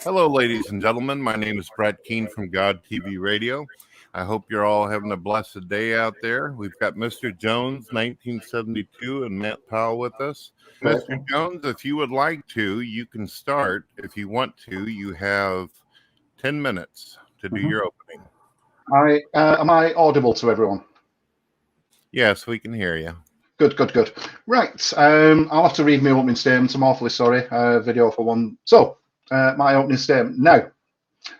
Hello, ladies and gentlemen. My name is Brett Keene from God TV Radio. I hope you're all having a blessed day out there. We've got Mr. Jones, 1972, and Matt Powell with us. Mr. Jones, if you would like to, you can start. If you want to, you have 10 minutes to do your opening. Am I audible to everyone? Yes, we can hear you. Good. Right, I'll have to read my opening statement. I'm awfully sorry. Video for one. So, my opening statement. Now,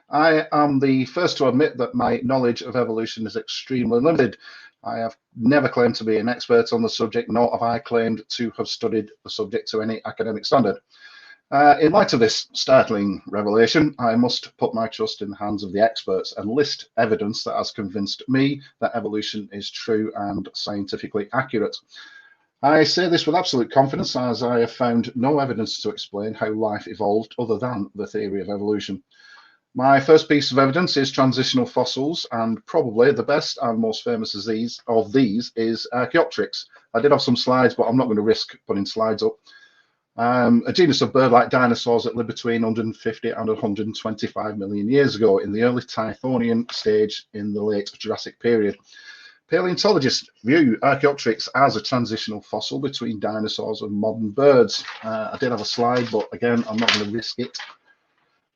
I am the first to admit that my knowledge of evolution is extremely limited. I have never claimed to be an expert on the subject, nor have I claimed to have studied the subject to any academic standard. In light of this startling revelation, I must put my trust in the hands of the experts and list evidence that has convinced me that evolution is true and scientifically accurate. I say this with absolute confidence, as I have found no evidence to explain how life evolved other than the theory of evolution. My first piece of evidence is transitional fossils, and probably the best and most famous of these is Archaeopteryx. I did have some slides, but I'm not going to risk putting slides up. A genus of bird-like dinosaurs that lived between 150 and 125 million years ago in the early Tithonian stage in the late Jurassic period. Paleontologists view Archaeopteryx as a transitional fossil between dinosaurs and modern birds. I did have a slide, but again, I'm not going to risk it.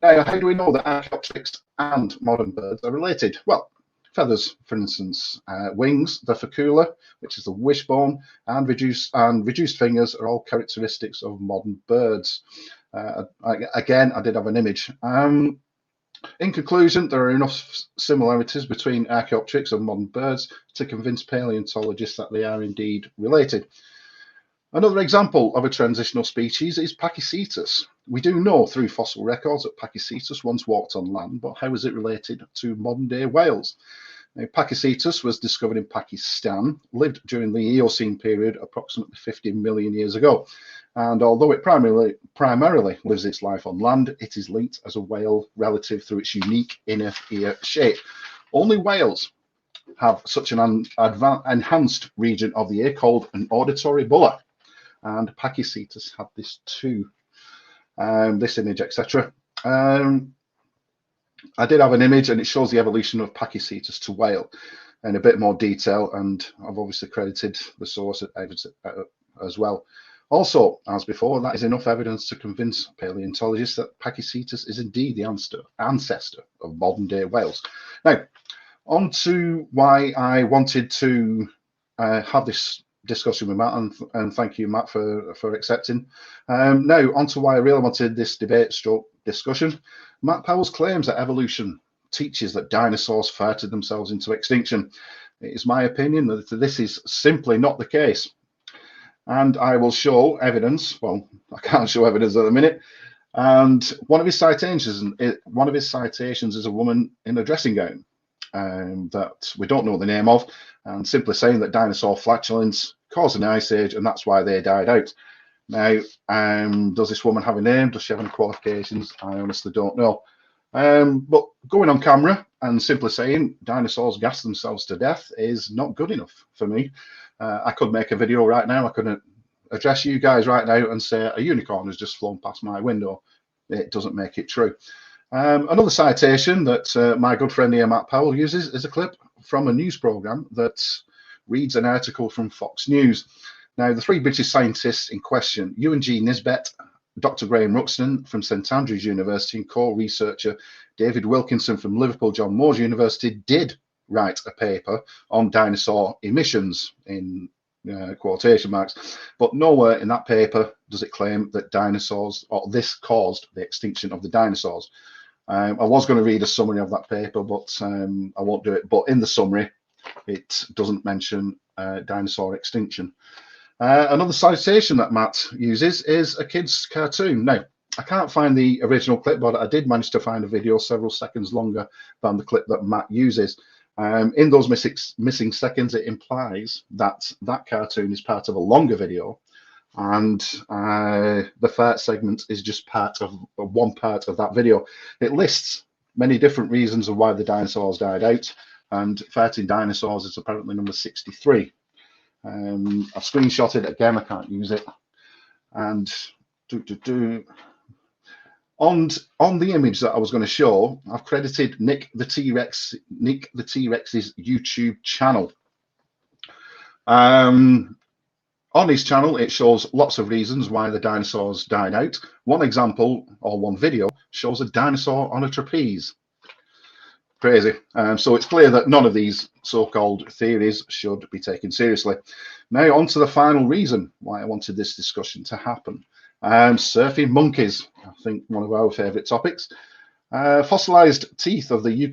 Now, how do we know that Archaeopteryx and modern birds are related? Well, feathers, for instance, wings, the facula, which is the wishbone, and reduced fingers are all characteristics of modern birds. Again, I did have an image. In conclusion, there are enough similarities between Archaeopteryx and modern birds to convince paleontologists that they are indeed related. Another example of a transitional species is Pachycetus. We do know through fossil records that Pachycetus once walked on land, but how is it related to modern-day whales? Now, Pachycetus was discovered in Pakistan, lived during the Eocene period approximately 50 million years ago. And although it primarily lives its life on land, it is linked as a whale relative through its unique inner ear shape. Only whales have such an enhanced region of the ear called an auditory bulla. And Pachycetus had this too. This image, etc. I did have an image, and it shows the evolution of Pachycetus to whale in a bit more detail, and I've obviously credited the source as well. Also, as before, that is enough evidence to convince paleontologists that Pachycetus is indeed the ancestor of modern-day whales. Now, on to why I wanted to have this discussion with Matt, and thank you, Matt, for accepting. Now, on to why I really wanted this debate stroke discussion. Matt Powell's claims that evolution teaches that dinosaurs farted themselves into extinction. It is my opinion that this is simply not the case. And I will show evidence. Well, I can't show evidence at the minute. And one of his citations is a woman in a dressing gown that we don't know the name of, and simply saying that dinosaur flatulence caused an ice age and that's why they died out. Now, does this woman have a name? Does she have any qualifications? I honestly don't know. But going on camera and simply saying dinosaurs gassed themselves to death is not good enough for me. I could make a video right now. I could address you guys right now and say a unicorn has just flown past my window. It doesn't make it true. Another citation that my good friend here, Matt Powell, uses is a clip from a news program that reads an article from Fox News. Now, the three British scientists in question, Ewan G. Nisbet, Dr. Graham Ruxton from St Andrews University, and co-researcher David Wilkinson from Liverpool John Moores University, did write a paper on dinosaur emissions in quotation marks, but nowhere in that paper does it claim that dinosaurs, or this caused the extinction of the dinosaurs. I was going to read a summary of that paper, but I won't do it. But in the summary, it doesn't mention dinosaur extinction. Another citation that Matt uses is a kid's cartoon. Now, I can't find the original clip, but I did manage to find a video several seconds longer than the clip that Matt uses. In those missing seconds, it implies that that cartoon is part of a longer video, and the fart segment is just one part of that video. It lists many different reasons of why the dinosaurs died out, and farting dinosaurs is apparently number 63. I've screenshotted it again. I can't use it. And On the image that I was going to show, I've credited Nick the T-Rex's YouTube channel. On his channel, it shows lots of reasons why the dinosaurs died out. One example, or one video, shows a dinosaur on a trapeze. Crazy. So it's clear that none of these so-called theories should be taken seriously. Now on to the final reason why I wanted this discussion to happen. Surfing monkeys, I think one of our favourite topics. Fossilized teeth of the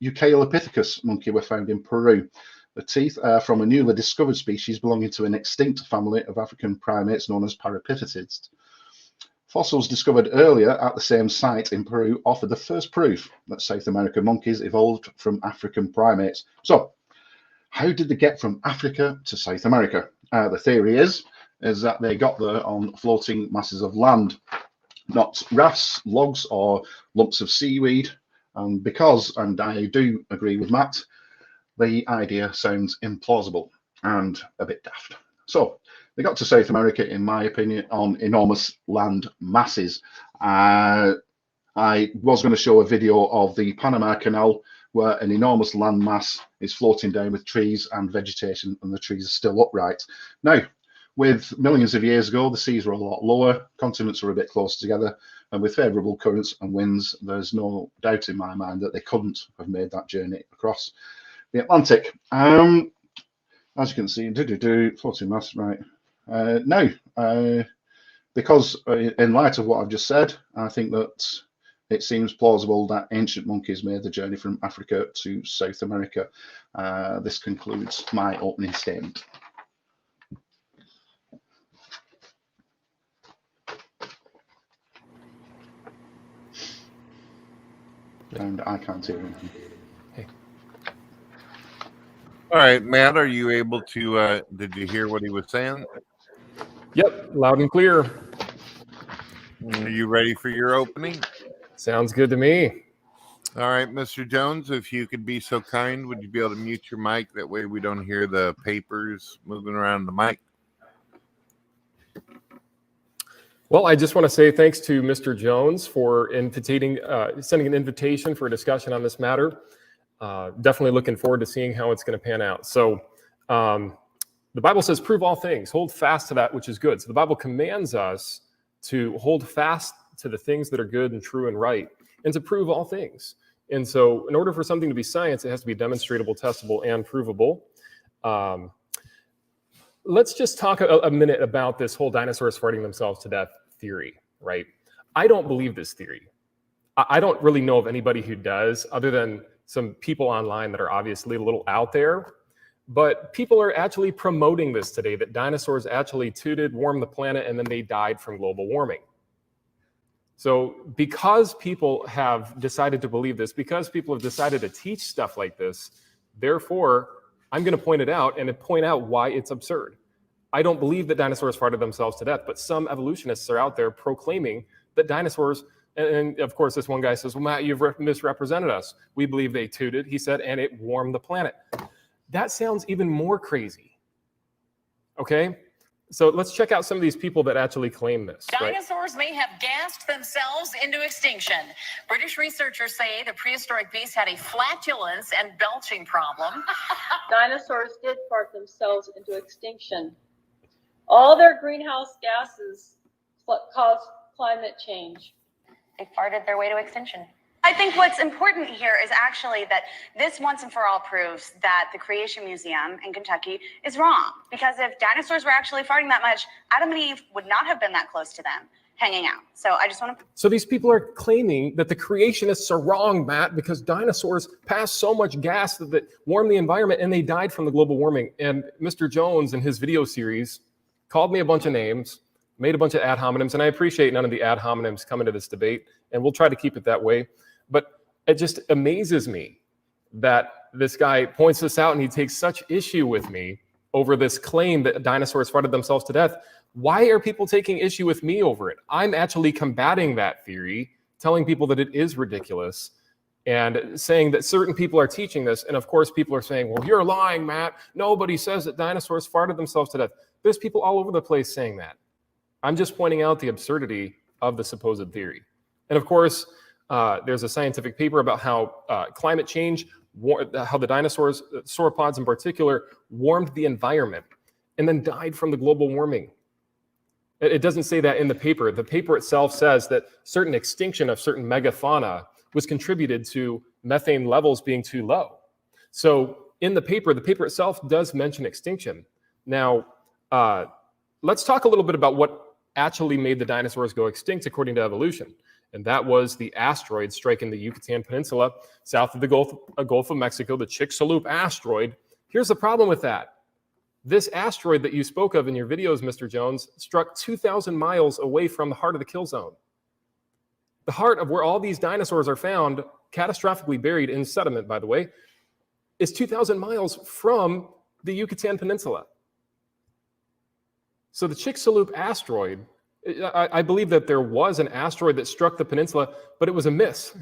Eucalypithecus monkey were found in Peru. The teeth are from a newly discovered species belonging to an extinct family of African primates known as Parapithecids. Fossils discovered earlier at the same site in Peru offered the first proof that South American monkeys evolved from African primates. So, how did they get from Africa to South America? The theory is that they got there on floating masses of land, not rafts, logs, or lumps of seaweed. And because, and I do agree with Matt, the idea sounds implausible and a bit daft. So, they got to South America, in my opinion, on enormous land masses. I was going to show a video of the Panama Canal where an enormous landmass is floating down with trees and vegetation, and the trees are still upright. Now, with millions of years ago, the seas were a lot lower, continents were a bit closer together, and with favourable currents and winds, there's no doubt in my mind that they couldn't have made that journey across the Atlantic. As you can see, floating mass, right. Now, because in light of what I've just said, I think that it seems plausible that ancient monkeys made the journey from Africa to South America. This concludes my opening statement. And I can't hear anything. Hey. All right, Matt, are you able to, did you hear what he was saying? Yep, loud and clear. Are you ready for your opening? Sounds good to me. All right, Mr. Jones, if you could be so kind, would you be able to mute your mic? That way we don't hear the papers moving around the mic. Well, I just want to say thanks to Mr. Jones for sending an invitation for a discussion on this matter. Definitely looking forward to seeing how it's going to pan out. So the Bible says, prove all things, hold fast to that which is good. So the Bible commands us to hold fast to the things that are good and true and right, and to prove all things. And so in order for something to be science, it has to be demonstratable, testable, and provable. Let's just talk a minute about this whole dinosaurs farting themselves to death theory, right? I don't believe this theory. I don't really know of anybody who does, other than some people online that are obviously a little out there. But people are actually promoting this today, that dinosaurs actually tooted, warmed the planet, and then they died from global warming. So because people have decided to believe this, because people have decided to teach stuff like this, therefore, I'm going to point it out and point out why it's absurd. I don't believe that dinosaurs farted themselves to death, but some evolutionists are out there proclaiming that dinosaurs, and of course this one guy says, well, Matt, you've misrepresented us. We believe they tooted, he said, and it warmed the planet. That sounds even more crazy, okay? So let's check out some of these people that actually claim this. Dinosaurs may have gassed themselves into extinction. British researchers say the prehistoric beast had a flatulence and belching problem. Dinosaurs did fart themselves into extinction. All their greenhouse gases cause climate change. They farted their way to extinction. I think what's important here is actually that this once and for all proves that the Creation Museum in Kentucky is wrong. Because if dinosaurs were actually farting that much, Adam and Eve would not have been that close to them hanging out. So I just want to... So these people are claiming that the creationists are wrong, Matt, because dinosaurs passed so much gas that warmed the environment and they died from the global warming. And Mr. Jones in his video series called me a bunch of names, made a bunch of ad hominems, and I appreciate none of the ad hominems coming to this debate, and we'll try to keep it that way. But it just amazes me that this guy points this out and he takes such issue with me over this claim that dinosaurs farted themselves to death. Why are people taking issue with me over it? I'm actually combating that theory, telling people that it is ridiculous and saying that certain people are teaching this. And of course, people are saying, well, you're lying, Matt. Nobody says that dinosaurs farted themselves to death. There's people all over the place saying that. I'm just pointing out the absurdity of the supposed theory. And of course, there's a scientific paper about how climate change, how the dinosaurs, sauropods in particular, warmed the environment and then died from the global warming. It doesn't say that in the paper. The paper itself says that certain extinction of certain megafauna was contributed to methane levels being too low. So in the paper itself does mention extinction. Now, let's talk a little bit about what actually made the dinosaurs go extinct according to evolution. And that was the asteroid striking the Yucatan Peninsula south of the Gulf of Mexico, the Chicxulub asteroid. Here's the problem with that. This asteroid that you spoke of in your videos, Mr. Jones, struck 2,000 miles away from the heart of the kill zone. The heart of where all these dinosaurs are found, catastrophically buried in sediment, by the way, is 2,000 miles from the Yucatan Peninsula. So the Chicxulub asteroid, I believe that there was an asteroid that struck the peninsula, but it was a miss,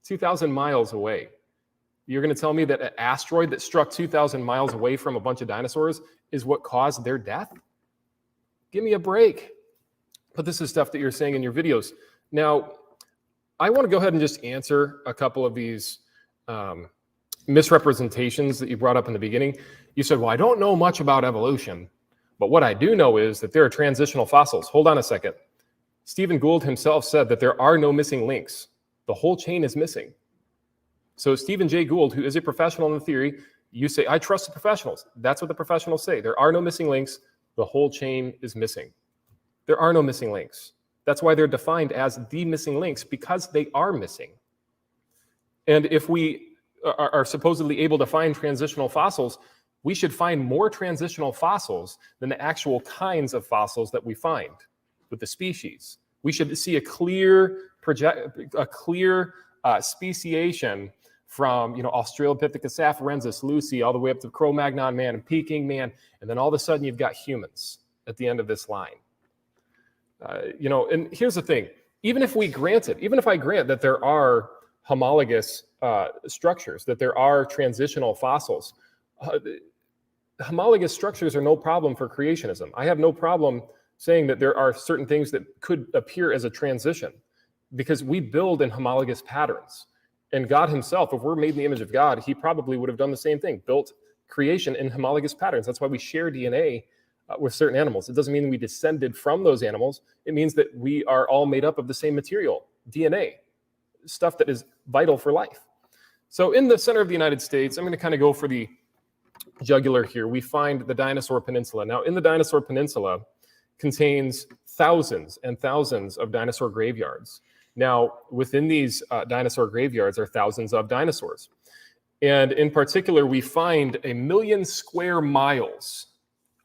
2,000 miles away. You're going to tell me that an asteroid that struck 2,000 miles away from a bunch of dinosaurs is what caused their death? Give me a break. But this is stuff that you're saying in your videos. Now, I want to go ahead and just answer a couple of these misrepresentations that you brought up in the beginning. You said, well, I don't know much about evolution, but what I do know is that there are transitional fossils. Hold on a second. Stephen Gould himself said that there are no missing links. The whole chain is missing. So Stephen J. Gould, who is a professional in the theory, you say, I trust the professionals. That's what the professionals say. There are no missing links. The whole chain is missing. There are no missing links. That's why they're defined as the missing links, because they are missing. And if we are supposedly able to find transitional fossils, we should find more transitional fossils than the actual kinds of fossils that we find with the species. We should see a clear speciation from, Australopithecus afarensis, Lucy, all the way up to Cro-Magnon man and Peking man, and then all of a sudden you've got humans at the end of this line. And here's the thing: even if I grant that there are homologous structures, that there are transitional fossils, homologous structures are no problem for creationism. I have no problem saying that there are certain things that could appear as a transition, because we build in homologous patterns. And God himself, if we're made in the image of God, he probably would have done the same thing, built creation in homologous patterns. That's why we share DNA with certain animals. It doesn't mean we descended from those animals. It means that we are all made up of the same material, DNA, stuff that is vital for life. So in the center of the United States, I'm going to kind of go for the jugular here. We find the Dinosaur Peninsula. Now, in the Dinosaur Peninsula contains thousands and thousands of dinosaur graveyards. Now, within these dinosaur graveyards are thousands of dinosaurs. And in particular, we find 1 million square miles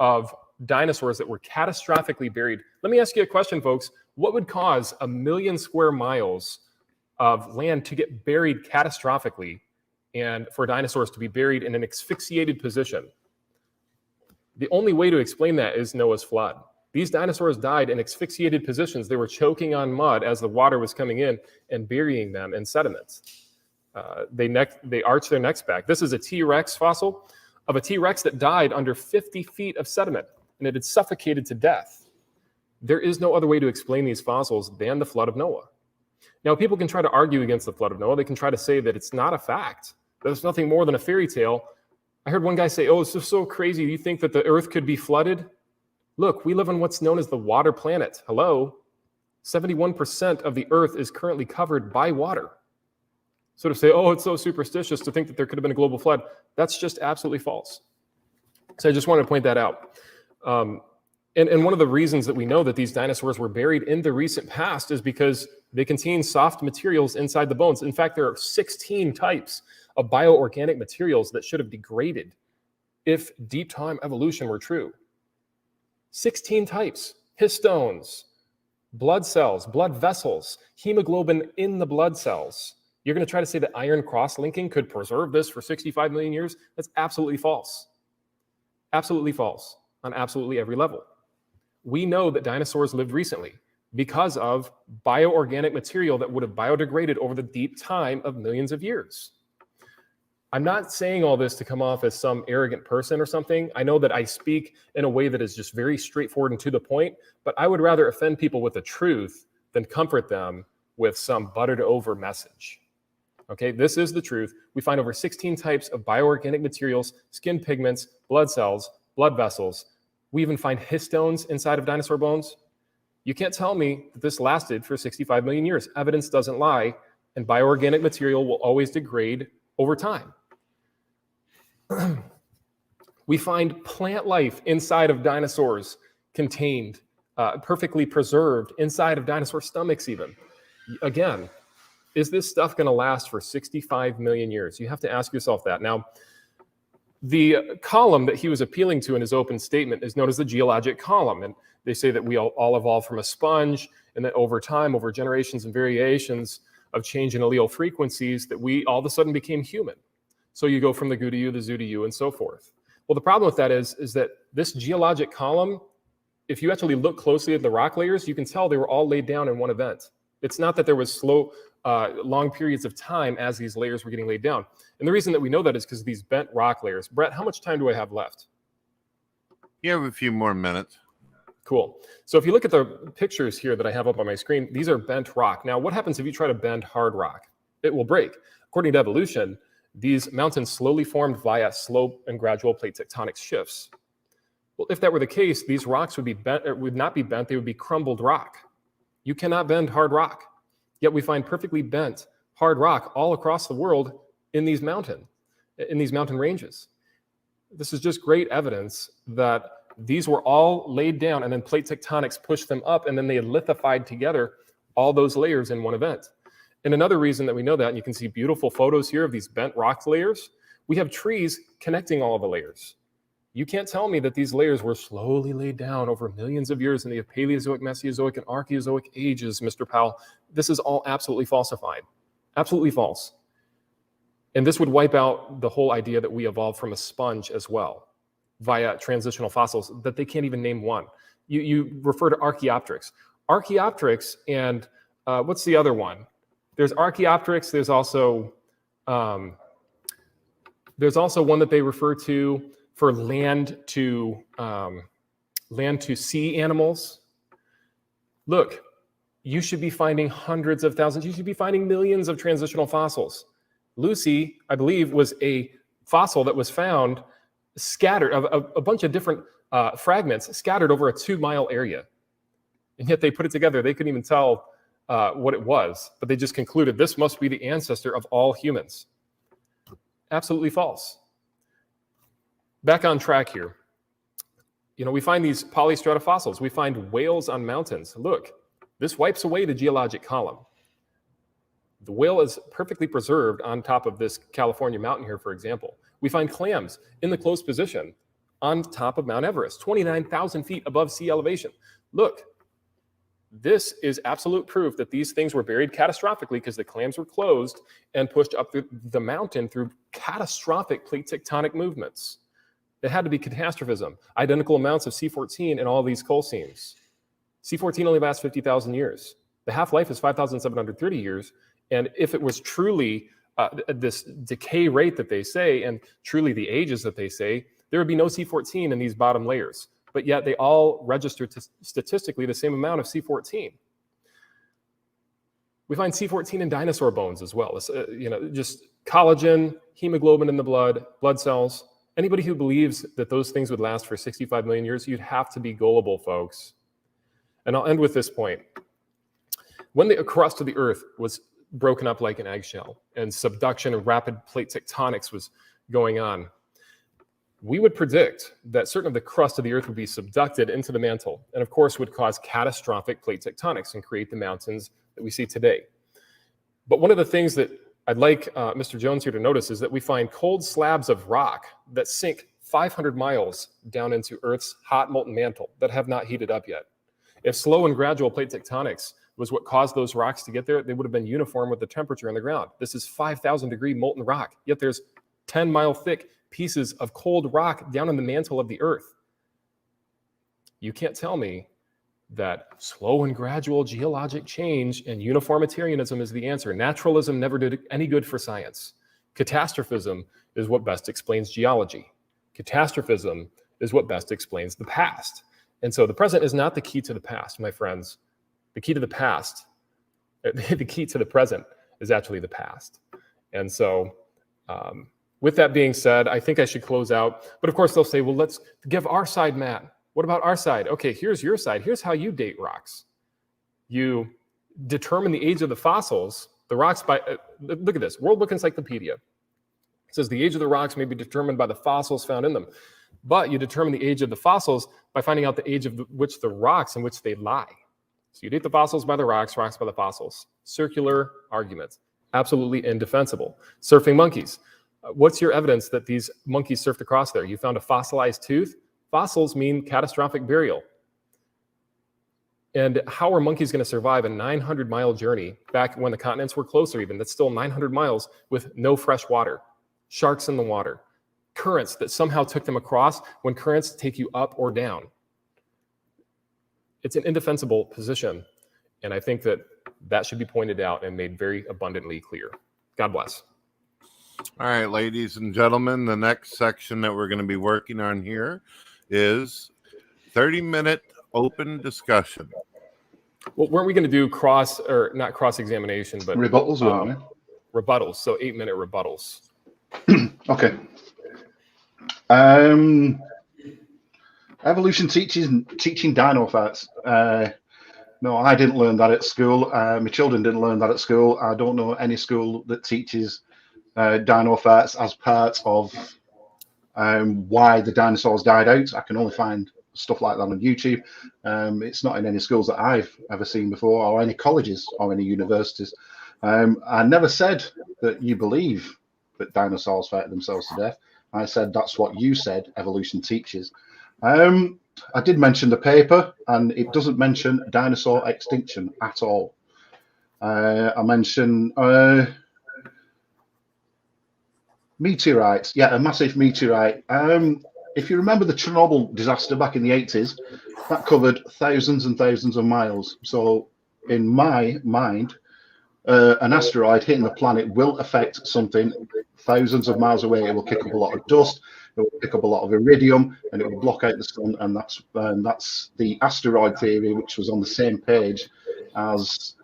of dinosaurs that were catastrophically buried. Let me ask you a question, folks. What would cause 1 million square miles of land to get buried catastrophically and for dinosaurs to be buried in an asphyxiated position? The only way to explain that is Noah's flood. These dinosaurs died in asphyxiated positions. They were choking on mud as the water was coming in and burying them in sediments. They arch their necks back. This is a T-Rex fossil of a T-Rex that died under 50 feet of sediment, and it had suffocated to death. There is no other way to explain these fossils than the flood of Noah. Now, people can try to argue against the flood of Noah. They can try to say that it's not a fact, that it's nothing more than a fairy tale. I heard one guy say, oh, it's just so crazy. Do you think that the earth could be flooded? Look, we live on what's known as the water planet. Hello? 71% of the earth is currently covered by water. So to say, oh, it's so superstitious to think that there could have been a global flood, that's just absolutely false. So I just wanted to point that out. And one of the reasons that we know that these dinosaurs were buried in the recent past is because they contain soft materials inside the bones. In fact, there are 16 types of bioorganic materials that should have degraded if deep time evolution were true. 16 types: histones, blood cells, blood vessels, hemoglobin in the blood cells. You're going to try to say that iron cross-linking could preserve this for 65 million years? That's absolutely false. Absolutely false on absolutely every level. We know that dinosaurs lived recently because of bioorganic material that would have biodegraded over the deep time of millions of years. I'm not saying all this to come off as some arrogant person or something. I know that I speak in a way that is just very straightforward and to the point, but I would rather offend people with the truth than comfort them with some buttered over message. Okay, this is the truth. We find over 16 types of bioorganic materials, skin pigments, blood cells, blood vessels. We even find histones inside of dinosaur bones. You can't tell me that this lasted for 65 million years. Evidence doesn't lie, and bioorganic material will always degrade over time. We find plant life inside of dinosaurs contained, perfectly preserved inside of dinosaur stomachs even. Again, is this stuff going to last for 65 million years? You have to ask yourself that. Now, the column that he was appealing to in his open statement is known as the Geologic Column. And they say that we all evolved from a sponge, and that over time, over generations and variations of change in allele frequencies, that we all of a sudden became human. So you go from the goo to you, the zoo to you, and so forth. Well, the problem with that is that this geologic column, if you actually look closely at the rock layers, you can tell they were all laid down in one event. It's not that there was long periods of time as these layers were getting laid down. And the reason that we know that is because of these bent rock layers. Brett, how much time do I have left? You have a few more minutes. Cool. So if you look at the pictures here that I have up on my screen, these are bent rock. Now, what happens if you try to bend hard rock? It will break. According to evolution, these mountains slowly formed via slow and gradual plate tectonic shifts. Well, if that were the case, these rocks would be bent, or would not be bent, they would be crumbled rock. You cannot bend hard rock. Yet we find perfectly bent hard rock all across the world in these mountain ranges. This is just great evidence that these were all laid down, and then plate tectonics pushed them up, and then they lithified together all those layers in one event. And another reason that we know that, and you can see beautiful photos here of these bent rock layers, we have trees connecting all of the layers. You can't tell me that these layers were slowly laid down over millions of years in the Paleozoic, Mesozoic, and Archaeozoic ages, Mr. Powell. This is all absolutely falsified. Absolutely false. And this would wipe out the whole idea that we evolved from a sponge as well, via transitional fossils, that they can't even name one. You refer to Archaeopteryx. Archaeopteryx and what's the other one? There's Archaeopteryx, there's also one that they refer to for land to sea animals. Look, you should be finding hundreds of thousands, you should be finding millions of transitional fossils. Lucy, I believe, was a fossil that was found scattered, a bunch of different fragments scattered over a 2-mile area. And yet they put it together. They couldn't even tell what it was, but they just concluded this must be the ancestor of all humans. Absolutely false. Back on track here. You know, we find these polystratofossils. We find whales on mountains. Look, this wipes away the geologic column. The whale is perfectly preserved on top of this California mountain here, for example. We find clams in the closed position on top of Mount Everest, 29,000 feet above sea elevation. Look, this is absolute proof that these things were buried catastrophically because the clams were closed and pushed up the mountain through catastrophic plate tectonic movements. It had to be catastrophism. Identical amounts of C14 in all these coal seams. C14 only lasts 50,000 years. The half-life is 5,730 years. And if it was truly this decay rate that they say, and truly the ages that they say, there would be no C14 in these bottom layers. But yet they all register statistically the same amount of C14. We find C14 in dinosaur bones as well. Just collagen, hemoglobin in the blood cells. Anybody who believes that those things would last for 65 million years, you'd have to be gullible, folks. And I'll end with this point. When the crust of the earth was broken up like an eggshell and subduction and rapid plate tectonics was going on, we would predict that certain of the crust of the earth would be subducted into the mantle, and of course would cause catastrophic plate tectonics and create the mountains that we see today. But one of the things that I'd like Mr. Jones here to notice is that we find cold slabs of rock that sink 500 miles down into Earth's hot molten mantle that have not heated up yet. If slow and gradual plate tectonics was what caused those rocks to get there, they would have been uniform with the temperature on the ground. This is 5,000 degree molten rock, yet there's 10-mile thick pieces of cold rock down in the mantle of the earth. You can't tell me that slow and gradual geologic change and uniformitarianism is the answer. Naturalism never did any good for science. Catastrophism is what best explains geology. Catastrophism is what best explains the past. And so the present is not the key to the past, my friends. The key to the past The key to the present is actually the past. And so with that being said, I think I should close out. But of course, they'll say, well, let's give our side, Matt. What about our side? Okay, here's your side. Here's how you date rocks. You determine the age of the fossils, the rocks by, look at this, World Book Encyclopedia. It says the age of the rocks may be determined by the fossils found in them. But you determine the age of the fossils by finding out the age of which the rocks in which they lie. So you date the fossils by the rocks, rocks by the fossils. Circular arguments, absolutely indefensible. Surfing monkeys. What's your evidence that these monkeys surfed across there? You found a fossilized tooth? Fossils mean catastrophic burial. And how are monkeys going to survive a 900-mile journey back when the continents were closer even? That's still 900 miles with no fresh water. Sharks in the water. Currents that somehow took them across when currents take you up or down. It's an indefensible position. And I think that that should be pointed out and made very abundantly clear. God bless. All right, ladies and gentlemen, the next section that we're going to be working on here is 30-minute open discussion. Well, weren't we going to do not cross-examination, but rebuttals, weren't we? Rebuttals, so 8-minute rebuttals. Okay. Evolution teaching dino facts. No, I didn't learn that at school. My children didn't learn that at school. I don't know any school that teaches dino facts as part of why the dinosaurs died out. I can only find stuff like that on YouTube. It's not in any schools that I've ever seen before, or any colleges or any universities. I never said that you believe that dinosaurs fight themselves to death. I said that's what you said evolution teaches. I did mention the paper, and it doesn't mention dinosaur extinction at all. I mentioned meteorites. Yeah, a massive meteorite. If you remember the Chernobyl disaster back in the 80s, that covered thousands and thousands of miles. So in my mind, an asteroid hitting the planet will affect something thousands of miles away. It will kick up a lot of dust, it will pick up a lot of iridium, and it will block out the sun. And that's the asteroid theory, which was on the same page as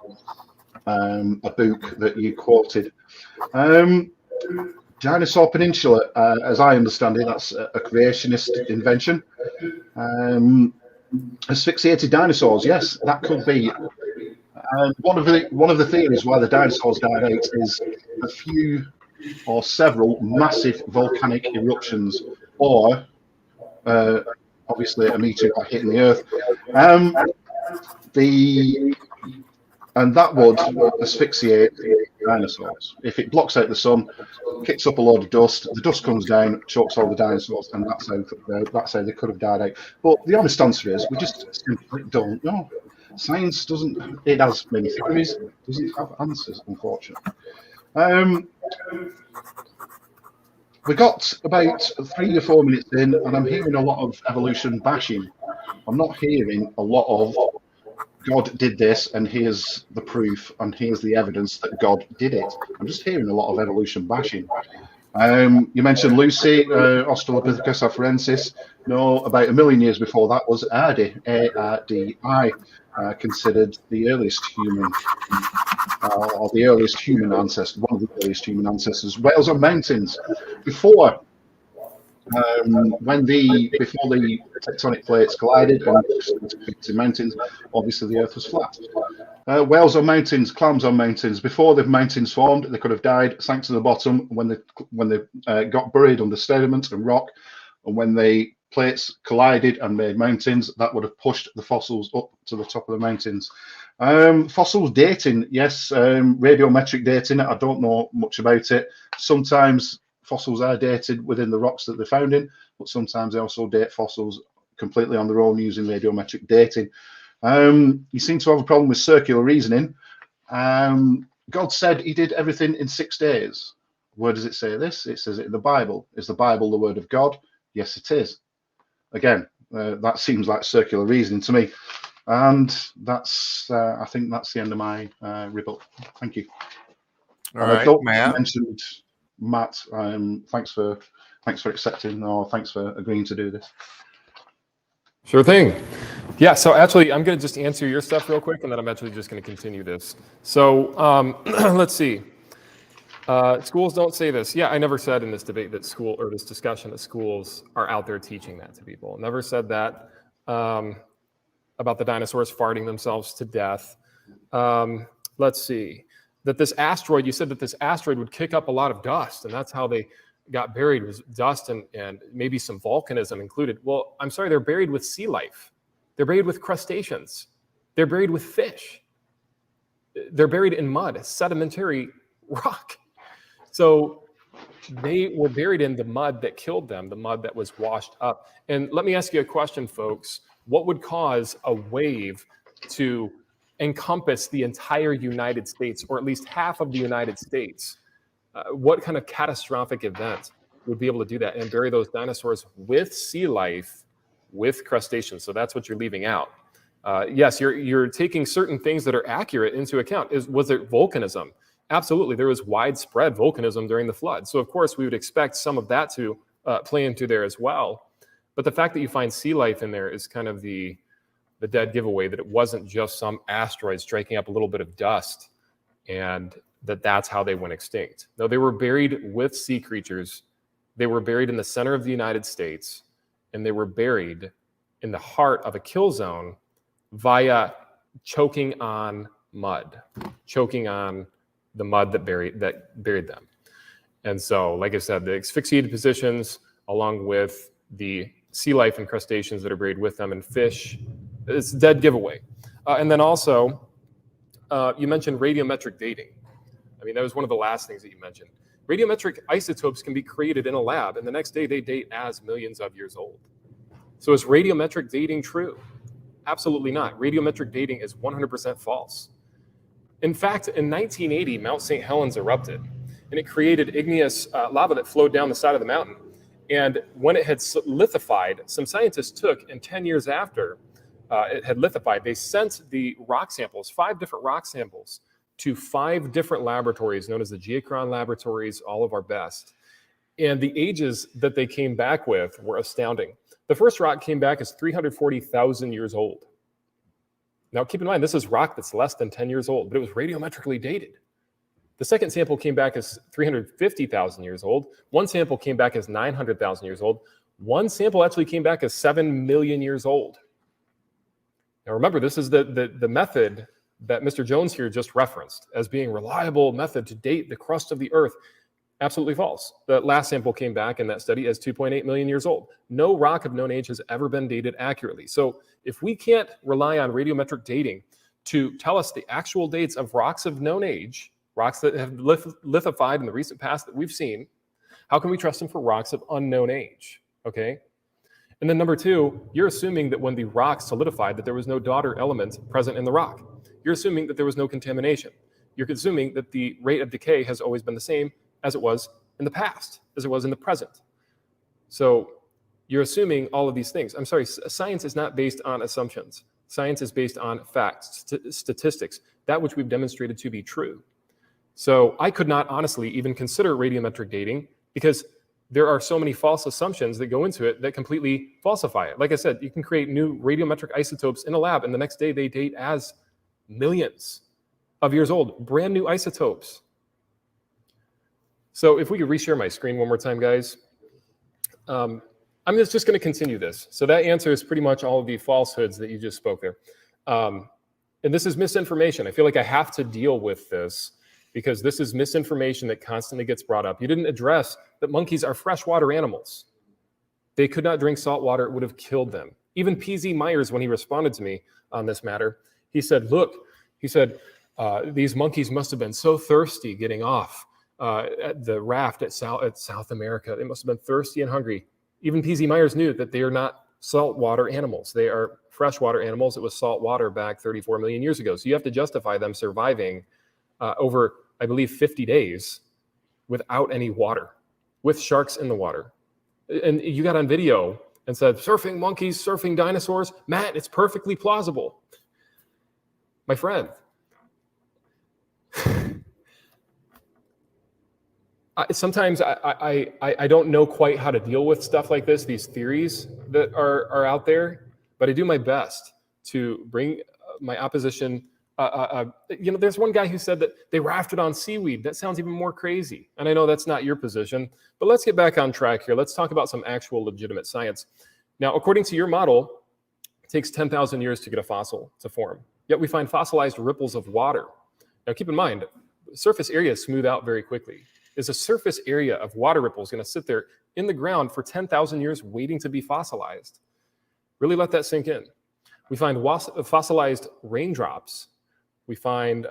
a book that you quoted. Dinosaur Peninsula, as I understand it, that's a creationist invention. Asphyxiated dinosaurs, yes, that could be. One of the theories why the dinosaurs died out is a few or several massive volcanic eruptions, or obviously a meteorite hitting the Earth. And that would asphyxiate dinosaurs. If it blocks out the sun, kicks up a load of dust, the dust comes down, chokes all the dinosaurs, and that's how they could have died out. But the honest answer is we just simply don't know. Science doesn't, it has many theories, doesn't have answers, unfortunately. We got about 3 or 4 minutes in, and I'm hearing a lot of evolution bashing. I'm not hearing a lot of God did this, and here's the proof, and here's the evidence that God did it. I'm just hearing a lot of evolution bashing. You mentioned Lucy, Australopithecus afarensis. No, about 1 million years before that was Ardi, A-R-D-I, considered the earliest human, or the earliest human ancestor, one of the earliest human ancestors. Whales on mountains. Before the tectonic plates collided and into mountains, obviously the Earth was flat. Whales on mountains, clams on mountains. Before the mountains formed, they could have died, sank to the bottom when they got buried under sediment and rock, and when the plates collided and made mountains, that would have pushed the fossils up to the top of the mountains. Fossils dating, yes, radiometric dating. I don't know much about it. Sometimes fossils are dated within the rocks that they're found in, but sometimes they also date fossils completely on their own using radiometric dating. You seem to have a problem with circular reasoning. God said he did everything in 6 days. Where does it say this? It says it in the Bible. Is the Bible the word of God? Yes, it is. Again, that seems like circular reasoning to me. And that's, I think that's the end of my rebuttal. Thank you. All right, Matt. Mentioned Matt, thanks for accepting, or thanks for agreeing to do this. Sure thing. Yeah, so actually, I'm going to just answer your stuff real quick, and then I'm actually just going to continue this. So let's see. Schools don't say this. Yeah, I never said in this debate that school, or this discussion, that schools are out there teaching that to people. Never said that about the dinosaurs farting themselves to death. Let's see. That this asteroid, you said that this asteroid would kick up a lot of dust, and that's how they got buried, was dust and maybe some volcanism included. Well, I'm sorry, they're buried with sea life. They're buried with crustaceans. They're buried with fish. They're buried in mud, sedimentary rock. So they were buried in the mud that killed them, the mud that was washed up. And let me ask you a question, folks. What would cause a wave to encompass the entire United States, or at least half of the United States? What kind of catastrophic event would be able to do that and bury those dinosaurs with sea life, with crustaceans? So that's what you're leaving out. Yes, you're taking certain things that are accurate into account. Was it volcanism? Absolutely, there was widespread volcanism during the flood. So of course we would expect some of that to play into there as well. But the fact that you find sea life in there is kind of the dead giveaway that it wasn't just some asteroid striking up a little bit of dust and that's how they went extinct. No, they were buried with sea creatures. They were buried in the center of the United States, and they were buried in the heart of a kill zone via choking on mud, choking on the mud that buried them. And so, like I said, the asphyxiated positions, along with the sea life and crustaceans that are buried with them, and fish, it's a dead giveaway. And then also, you mentioned radiometric dating. I mean, that was one of the last things that you mentioned. Radiometric isotopes can be created in a lab, and the next day they date as millions of years old. So is radiometric dating true? Absolutely not. Radiometric dating is 100% false. In fact, in 1980, Mount St. Helens erupted, and it created igneous lava that flowed down the side of the mountain. And when it had lithified, some scientists took, and 10 years after it had lithified, they sent the rock samples, 5 different rock samples, to 5 different laboratories known as the Geocron laboratories, all of our best. And the ages that they came back with were astounding. The first rock came back as 340,000 years old. Now, keep in mind, this is rock that's less than 10 years old, but it was radiometrically dated. The second sample came back as 350,000 years old. One sample came back as 900,000 years old. One sample actually came back as 7 million years old. Now, remember, this is the method that Mr. Jones here just referenced as being reliable method to date the crust of the Earth. Absolutely false. The last sample came back in that study as 2.8 million years old. No rock of known age has ever been dated accurately. So if we can't rely on radiometric dating to tell us the actual dates of rocks of known age, rocks that have lithified in the recent past that we've seen, how can we trust them for rocks of unknown age? Okay. And then number 2, you're assuming that when the rock solidified that there was no daughter element present in the rock. You're assuming that there was no contamination. You're assuming that the rate of decay has always been the same as it was in the past, as it was in the present. So you're assuming all of these things. I'm sorry, science is not based on assumptions. Science is based on facts, statistics, that which we've demonstrated to be true. So I could not honestly even consider radiometric dating because there are so many false assumptions that go into it that completely falsify it. Like I said, you can create new radiometric isotopes in a lab, and the next day they date as millions of years old, brand new isotopes. So if we could reshare my screen one more time, guys. I'm just going to continue this. So that answers pretty much all of the falsehoods that you just spoke there. And this is misinformation. I feel like I have to deal with this because this is misinformation that constantly gets brought up. You didn't address that monkeys are freshwater animals. They could not drink salt water. It would have killed them. Even P.Z. Myers, when he responded to me on this matter, he said, look, he said, these monkeys must have been so thirsty getting off at the raft at South America. They must have been thirsty and hungry. Even P.Z. Myers knew that they are not saltwater animals. They are freshwater animals. It was salt water back 34 million years ago. So you have to justify them surviving over, I believe, 50 days without any water, with sharks in the water. And you got on video and said, surfing monkeys, surfing dinosaurs. Matt, it's perfectly plausible. My friend, sometimes I don't know quite how to deal with stuff like this, these theories that are out there. but I do my best to bring my opposition. There's one guy who said that they rafted on seaweed. That sounds even more crazy. And I know that's not your position, but let's get back on track here. Let's talk about some actual legitimate science. Now, according to your model, it takes 10,000 years to get a fossil to form. Yet we find fossilized ripples of water. Now, keep in mind, surface areas smooth out very quickly. Is a surface area of water ripples going to sit there in the ground for 10,000 years waiting to be fossilized? Really let that sink in. We find fossilized raindrops. We find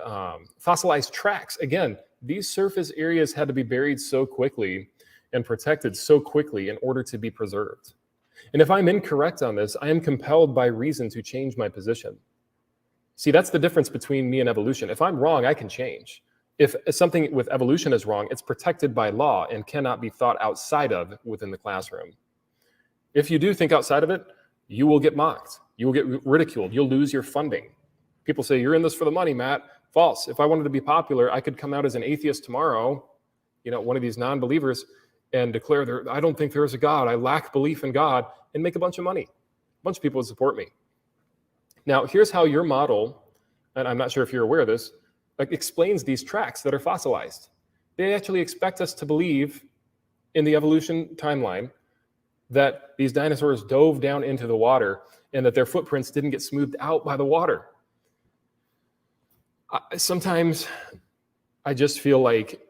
fossilized tracks. Again, these surface areas had to be buried so quickly and protected so quickly in order to be preserved. And if I'm incorrect on this, I am compelled by reason to change my position. See, that's the difference between me and evolution. If I'm wrong, I can change. If something with evolution is wrong, it's protected by law and cannot be thought outside of within the classroom. If you do think outside of it, you will get mocked. You will get ridiculed. You'll lose your funding. People say, you're in this for the money, Matt. False. If I wanted to be popular, I could come out as an atheist tomorrow, one of these non-believers, and declare, I don't think there's a God. I lack belief in God, and make a bunch of money. A bunch of people would support me. Now, here's how your model, and I'm not sure if you're aware of this, explains these tracks that are fossilized. They actually expect us to believe in the evolution timeline that these dinosaurs dove down into the water and that their footprints didn't get smoothed out by the water. Sometimes I just feel like,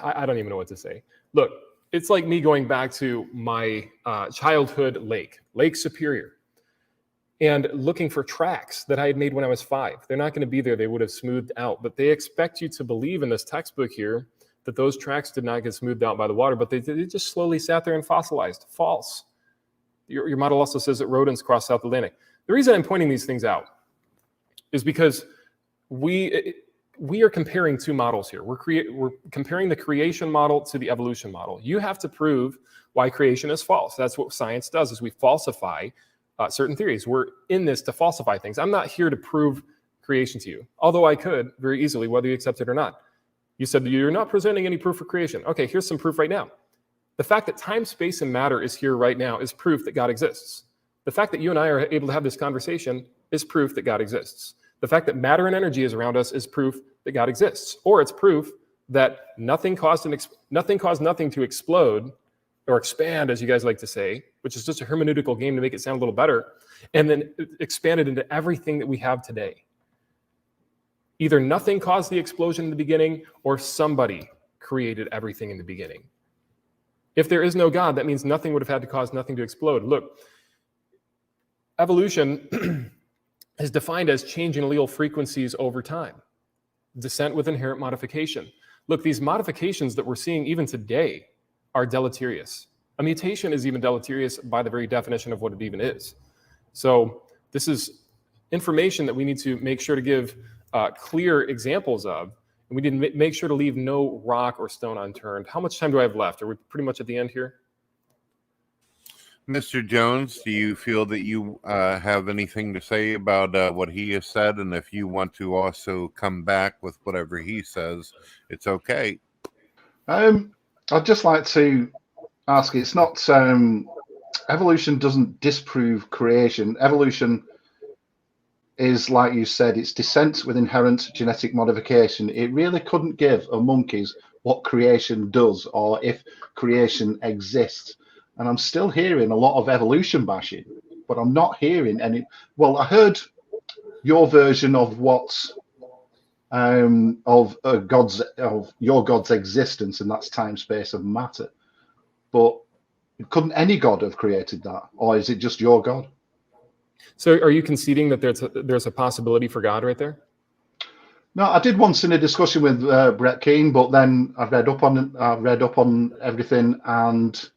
I don't even know what to say. Look, it's like me going back to my childhood Lake Superior, and looking for tracks that I had made when I was 5. They're not going to be there. They would have smoothed out. But they expect you to believe in this textbook here that those tracks did not get smoothed out by the water, but they just slowly sat there and fossilized. False. Your model also says that rodents cross South Atlantic. The reason I'm pointing these things out is because we are comparing two models here. We're comparing the creation model to the evolution model. You have to prove why creation is false. That's what science does, is we falsify certain theories. We're in this to falsify things. I'm not here to prove creation to you, although I could very easily, whether you accept it or not. You said you're not presenting any proof for creation. Okay, here's some proof right now. The fact that time, space, and matter is here right now is proof that God exists. The fact that you and I are able to have this conversation is proof that God exists. The fact that matter and energy is around us is proof that God exists. Or it's proof that nothing caused nothing to explode or expand, as you guys like to say, which is just a hermeneutical game to make it sound a little better, and then expanded into everything that we have today. Either nothing caused the explosion in the beginning, or somebody created everything in the beginning. If there is no God, that means nothing would have had to cause nothing to explode. Look, evolution is defined as changing allele frequencies over time. Descent with inherent modification. Look, these modifications that we're seeing even today are deleterious. A mutation is even deleterious by the very definition of what it even is. So this is information that we need to make sure to give clear examples of, and we need to make sure to leave no rock or stone unturned. How much time do I have left? Are we pretty much at the end here? Mr. Jones, do you feel that you have anything to say about what he has said? And if you want to also come back with whatever he says, it's okay. I'd just like to ask, it's not, evolution doesn't disprove creation. Evolution is, like you said, it's descent with inherent genetic modification. It really couldn't give a monkeys what creation does or if creation exists. And I'm still hearing a lot of evolution bashing, but I'm not hearing any. Well, I heard your version of what's of your God's existence, and that's time, space, and matter. But couldn't any God have created that, or is it just your God? So, are you conceding that there's a possibility for God right there? No, I did once in a discussion with Brett Keane, but then I've read up on everything, and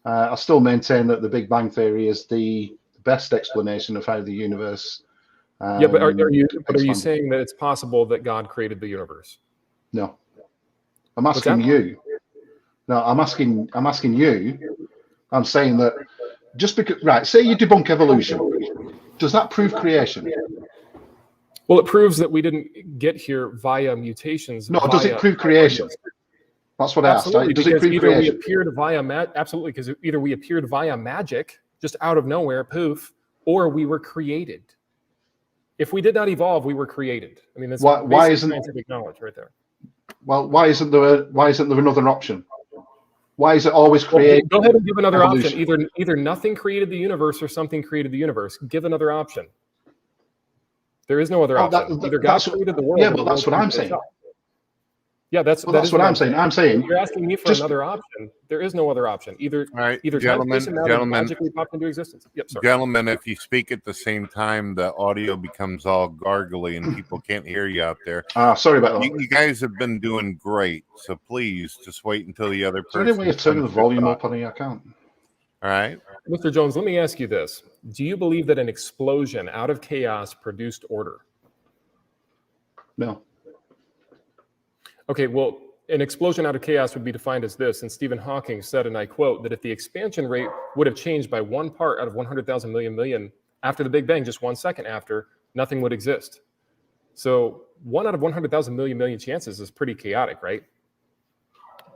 I still maintain that the Big Bang Theory is the best explanation of how the universe. Yeah, but are you saying that it's possible that God created the universe? No, I'm asking you. No, I'm asking you. I'm saying that just because, right? Say you debunk evolution, does that prove creation? Well, it proves that we didn't get here via mutations. No, does it prove creation? That's what I asked. Does it prove creation? Absolutely, because either we appeared via magic, just out of nowhere, poof, or we were created. If we did not evolve, we were created. I mean, that's why isn't scientific knowledge right there. Well, why isn't there another option? Why is it always created? Go ahead and give another evolution? option. Either nothing created the universe or something created the universe. Give another option. There is no other option. Either God created the world. Yeah, but that's what I'm saying. Yeah, that's what I'm saying. I'm saying you're asking me for another option. There is no other option. Either gentlemen, magically popped into existence. Yep, sorry. Gentlemen, if you speak at the same time, the audio becomes all gargly and people can't hear you out there. Sorry about that. You guys have been doing great, so please just wait until the other person. Is there any way of turning the volume up on the account? All right, Mr. Jones, let me ask you this: do you believe that an explosion out of chaos produced order? No. Okay, well, an explosion out of chaos would be defined as this, and Stephen Hawking said, and I quote, that if the expansion rate would have changed by 1 part out of 100,000 million after the Big Bang, just 1 second after, nothing would exist. So 1 out of 100,000 million chances is pretty chaotic, right?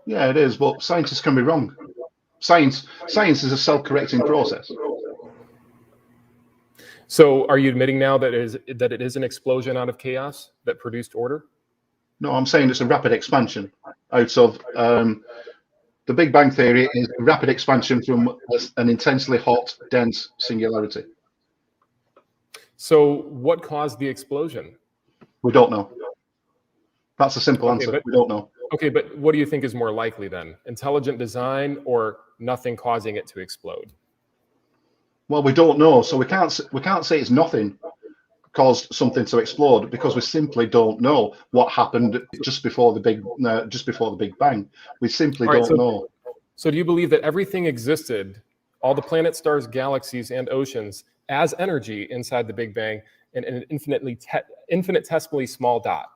Yeah, it is, but scientists can be wrong. Science is a self-correcting process. So are you admitting now that it is an explosion out of chaos that produced order? No, I'm saying it's a rapid expansion out of the Big Bang Theory is a rapid expansion from an intensely hot, dense singularity. So what caused the explosion? We don't know. That's a simple answer. We don't know. Okay, but what do you think is more likely then? Intelligent design or nothing causing it to explode? Well, we don't know, so we can't say it's nothing caused something to explode because we simply don't know what happened just before the Big Bang. We simply don't know. So do you believe that everything existed, all the planets, stars, galaxies, and oceans, as energy inside the Big Bang in an infinitesimally small dot?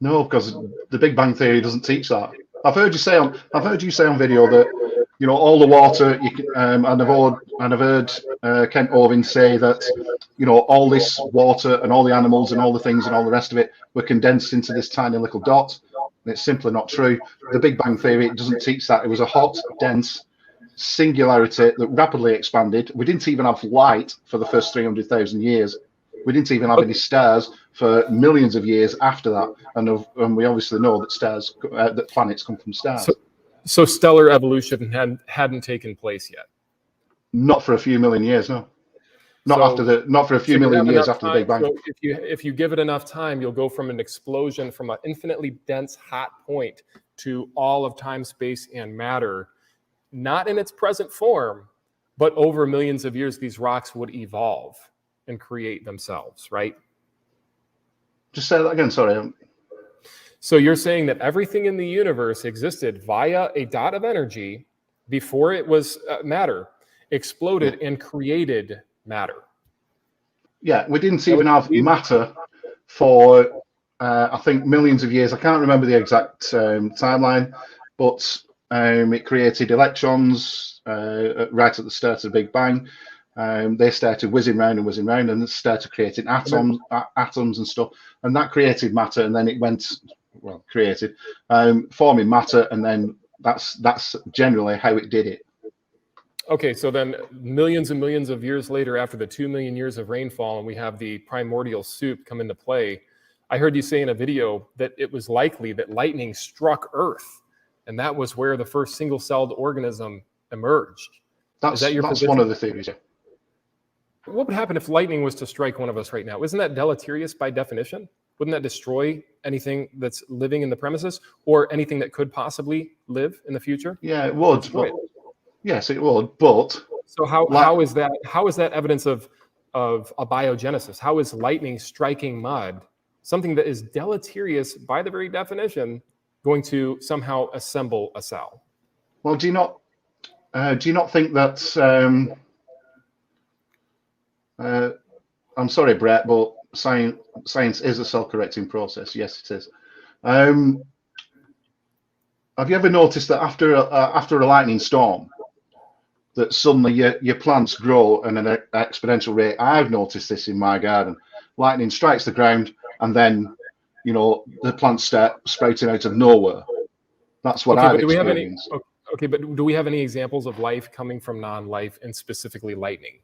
No, because the Big Bang Theory doesn't teach that. I've heard you say on video that all the water. And I've heard Kent Hovind say that all this water and all the animals and all the things and all the rest of it were condensed into this tiny little dot. And it's simply not true. The Big Bang Theory doesn't teach that. It was a hot, dense singularity that rapidly expanded. We didn't even have light for the first 300,000 years. We didn't even have any stars for millions of years after that. And we obviously know that that planets come from stars. So stellar evolution hadn't taken place yet. Not for a few million years, no. Not for a few million years after the Big Bang. So if you give it enough time, you'll go from an explosion from an infinitely dense hot point to all of time, space, and matter, not in its present form, but over millions of years, these rocks would evolve and create themselves, right? Just say that again, sorry. So you're saying that everything in the universe existed via a dot of energy before it was matter, exploded and created matter. Yeah, we didn't even have matter for, I think, millions of years. I can't remember the exact timeline, but it created electrons right at the start of the Big Bang. They started whizzing round and it started creating atoms and stuff. And that created matter, and then it went... forming matter, and then that's generally how it did it. Okay, so then millions and millions of years later, after the 2 million years of rainfall, and we have the primordial soup come into play, I heard you say in a video that it was likely that lightning struck Earth, and that was where the first single-celled organism emerged. That's one of the theories, yeah. What would happen if lightning was to strike one of us right now? Isn't that deleterious by definition? Wouldn't that destroy anything that's living in the premises or anything that could possibly live in the future? Yeah, it would. Yes, it would. But so how is that evidence of abiogenesis? How is lightning striking mud, something that is deleterious by the very definition, going to somehow assemble a cell? Well, do you not think that? I'm sorry, Brett, but science is a self-correcting process. Yes, it is. Have you ever noticed that after a lightning storm, that suddenly your plants grow at an exponential rate? I've noticed this in my garden. Lightning strikes the ground, and then the plants start sprouting out of nowhere. That's what I've experienced. Okay, but do we have any examples of life coming from non-life, and specifically lightning?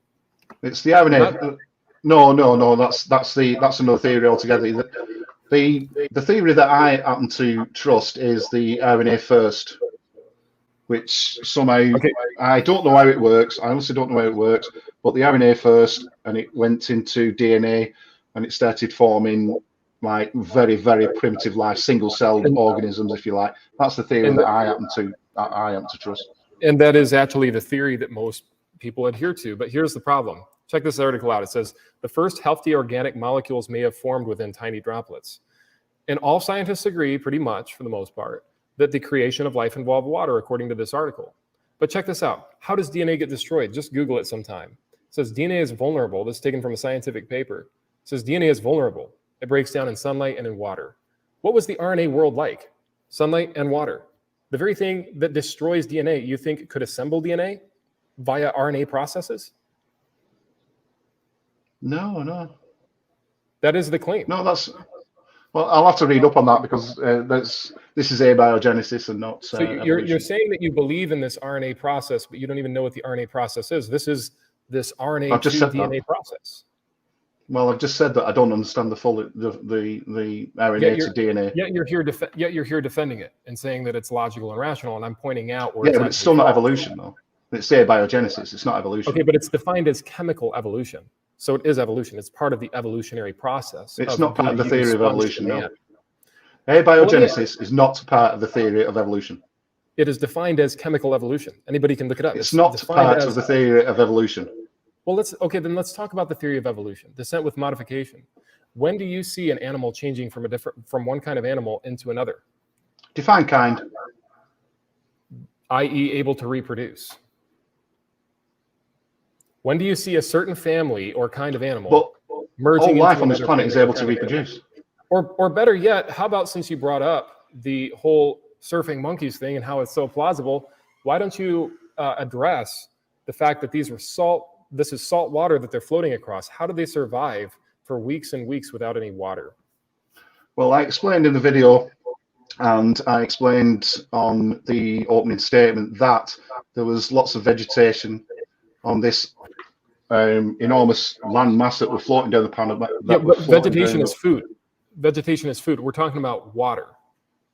It's the RNA. No. That's another theory altogether. The theory that I happen to trust is the RNA first, which somehow I don't know how it works. I honestly don't know how it works. But the RNA first, and it went into DNA, and it started forming like very, very primitive life, single-celled organisms, if you like. That's the theory that I happen to trust. And that is actually the theory that most people adhere to. But here's the problem. Check this article out. It says, the first healthy organic molecules may have formed within tiny droplets. And all scientists agree, pretty much, for the most part, that the creation of life involved water, according to this article. But check this out. How does DNA get destroyed? Just Google it sometime. It says DNA is vulnerable. This is taken from a scientific paper. It says DNA is vulnerable. It breaks down in sunlight and in water. What was the RNA world like? Sunlight and water. The very thing that destroys DNA, you think could assemble DNA via RNA processes? No. That is the claim. No, well, I'll have to read up on that, because this is abiogenesis and not. So you're saying that you believe in this RNA process, but you don't even know what the RNA process is. This is this RNA to DNA process. Well, I've just said that I don't understand the RNA to DNA. Yet you're here defending it and saying that it's logical and rational, and I'm pointing out where. Yeah, but it's still not evolution, though. It's abiogenesis. It's not evolution. Okay, but it's defined as chemical evolution. So it is evolution. It's part of the evolutionary process. It's not part of the theory of evolution, no. Abiogenesis is not part of the theory of evolution. It is defined as chemical evolution. Anybody can look it up. It's not part of the theory of evolution. Well, then let's talk about the theory of evolution, descent with modification. When do you see an animal changing from one kind of animal into another? Define kind. I.e., able to reproduce. When do you see a certain family or kind of animal merging into life on this planet is able to reproduce? Or better yet, how about, since you brought up the whole surfing monkeys thing and how it's so plausible, why don't you address the fact that this is salt water that they're floating across? How do they survive for weeks and weeks without any water? Well, I explained in the video, and I explained on the opening statement, that there was lots of vegetation on this enormous land mass that were floating down the planet. Vegetation is food. Vegetation is food. We're talking about water.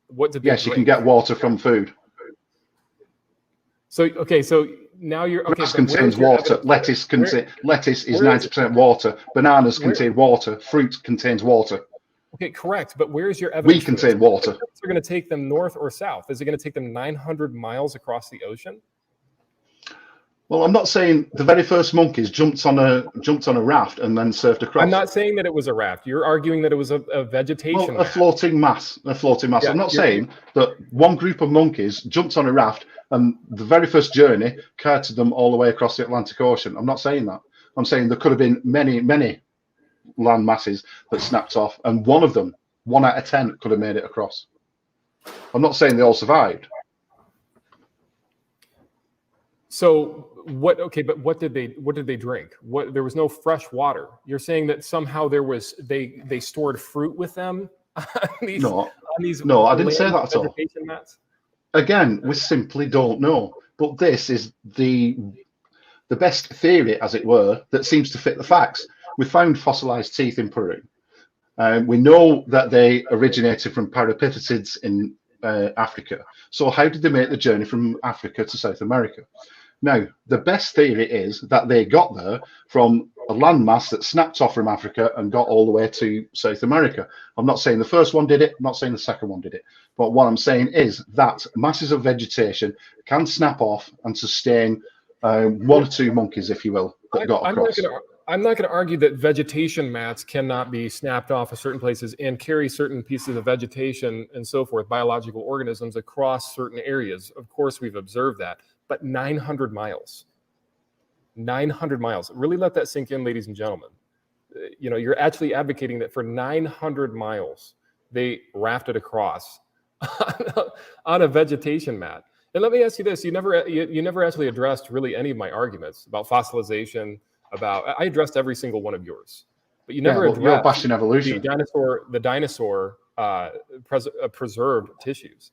What did they drink? You can get water from food. So now you're okay. Grass contains water. Lettuce is 90% water. Bananas contain water. Fruit contains water. Okay, correct. But where's your evidence? We contain water. Are going to take them north or south? Is it going to take them 900 miles across the ocean? Well, I'm not saying the very first monkeys jumped on a raft and then surfed across. I'm not saying that it was a raft. You're arguing that it was a vegetation. A floating mass. Yeah, I'm not saying that one group of monkeys jumped on a raft and the very first journey carted them all the way across the Atlantic Ocean. I'm not saying that. I'm saying there could have been many, many land masses that snapped off, and one of them, 1 out of 10, could have made it across. I'm not saying they all survived. So what? Okay, but what did they drink? There was no fresh water. You're saying that somehow they stored fruit with them? No, I didn't say that at all. Mats? Again, we simply don't know. But this is the best theory, as it were, that seems to fit the facts. We found fossilized teeth in Peru. We know that they originated from parapithecids in Africa. So how did they make the journey from Africa to South America? Now, the best theory is that they got there from a landmass that snapped off from Africa and got all the way to South America. I'm not saying the first one did it. I'm not saying the second one did it. But what I'm saying is that masses of vegetation can snap off and sustain 1 or 2 monkeys, if you will, that got across. I'm not going to argue that vegetation mats cannot be snapped off of certain places and carry certain pieces of vegetation and so forth, biological organisms, across certain areas. Of course, we've observed that. But 900 miles. 900 miles. Really let that sink in, ladies and gentlemen. You're actually advocating that for 900 miles, they rafted across on a vegetation mat. And let me ask you this. You never actually addressed really any of my arguments about fossilization, I addressed every single one of yours. But you never addressed you're bashing evolution. the dinosaur preserved tissues.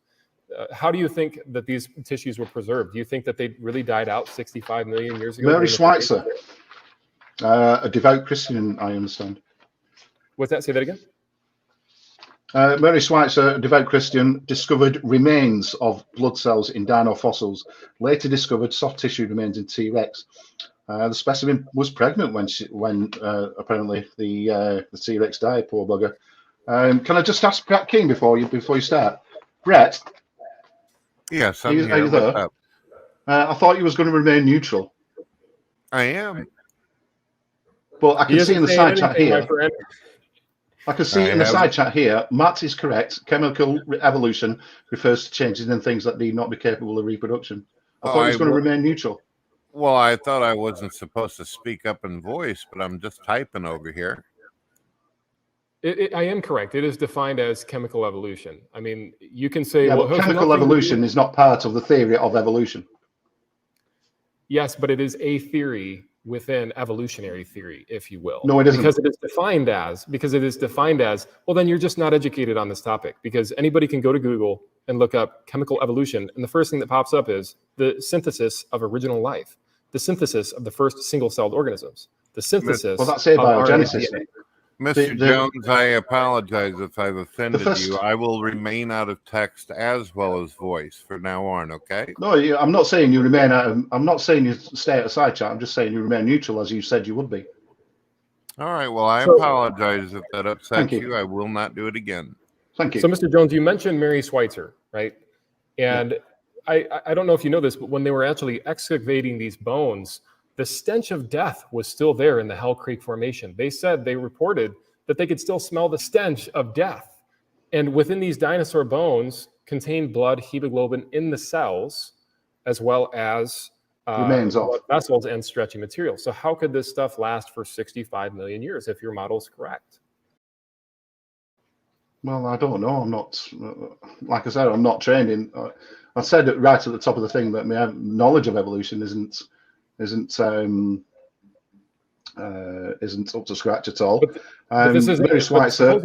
How do you think that these tissues were preserved? Do you think that they really died out 65 million years ago? Mary Schweitzer, a devout Christian, I understand. What's that? Say that again. Mary Schweitzer, a devout Christian, discovered remains of blood cells in dino fossils. Later discovered soft tissue remains in T-Rex. The specimen was pregnant when apparently the T-Rex died. Poor bugger. Can I just ask Brett King before you start? Brett. Yes, I'm here. Are you there? I thought you was going to remain neutral. I am. But I can see in the side chat here. I can see in the side chat here, Matt is correct. Chemical evolution refers to changes in things that need not be capable of reproduction. I thought he was going to remain neutral. Well, I thought I wasn't supposed to speak up in voice, but I'm just typing over here. I am correct. It is defined as chemical evolution. I mean, you can say, yeah, well, but chemical evolution is not part of the theory of evolution. Yes, but it is a theory within evolutionary theory, if you will. No, it isn't. Because it is defined as, well, then you're just not educated on this topic, because anybody can go to Google and look up chemical evolution, and the first thing that pops up is the synthesis of original life, the synthesis of the first single-celled organisms, the synthesis well, that's abiogenesis. Mr. Jones, I apologize if I've offended you. I will remain out of text as well as voice from now on, okay? No, I'm not saying you remain out of, I'm not saying you stay out of side chat. I'm just saying you remain neutral, as you said you would be. All right, well, I apologize if that upsets you. I will not do it again. Thank you. So, Mr. Jones, you mentioned Mary Schweitzer, right? And I don't know if you know this, but when they were actually excavating these bones, the stench of death was still there in the Hell Creek Formation. They reported that they could still smell the stench of death. And within these dinosaur bones contained blood, hemoglobin in the cells, as well as remains of blood vessels and stretchy material. So how could this stuff last for 65 million years if your model is correct? Well, I don't know. I'm not, like I said, I'm not trained in. I said it right at the top of the thing that my knowledge of evolution isn't up to scratch at all. But this is Mary Schweitzer.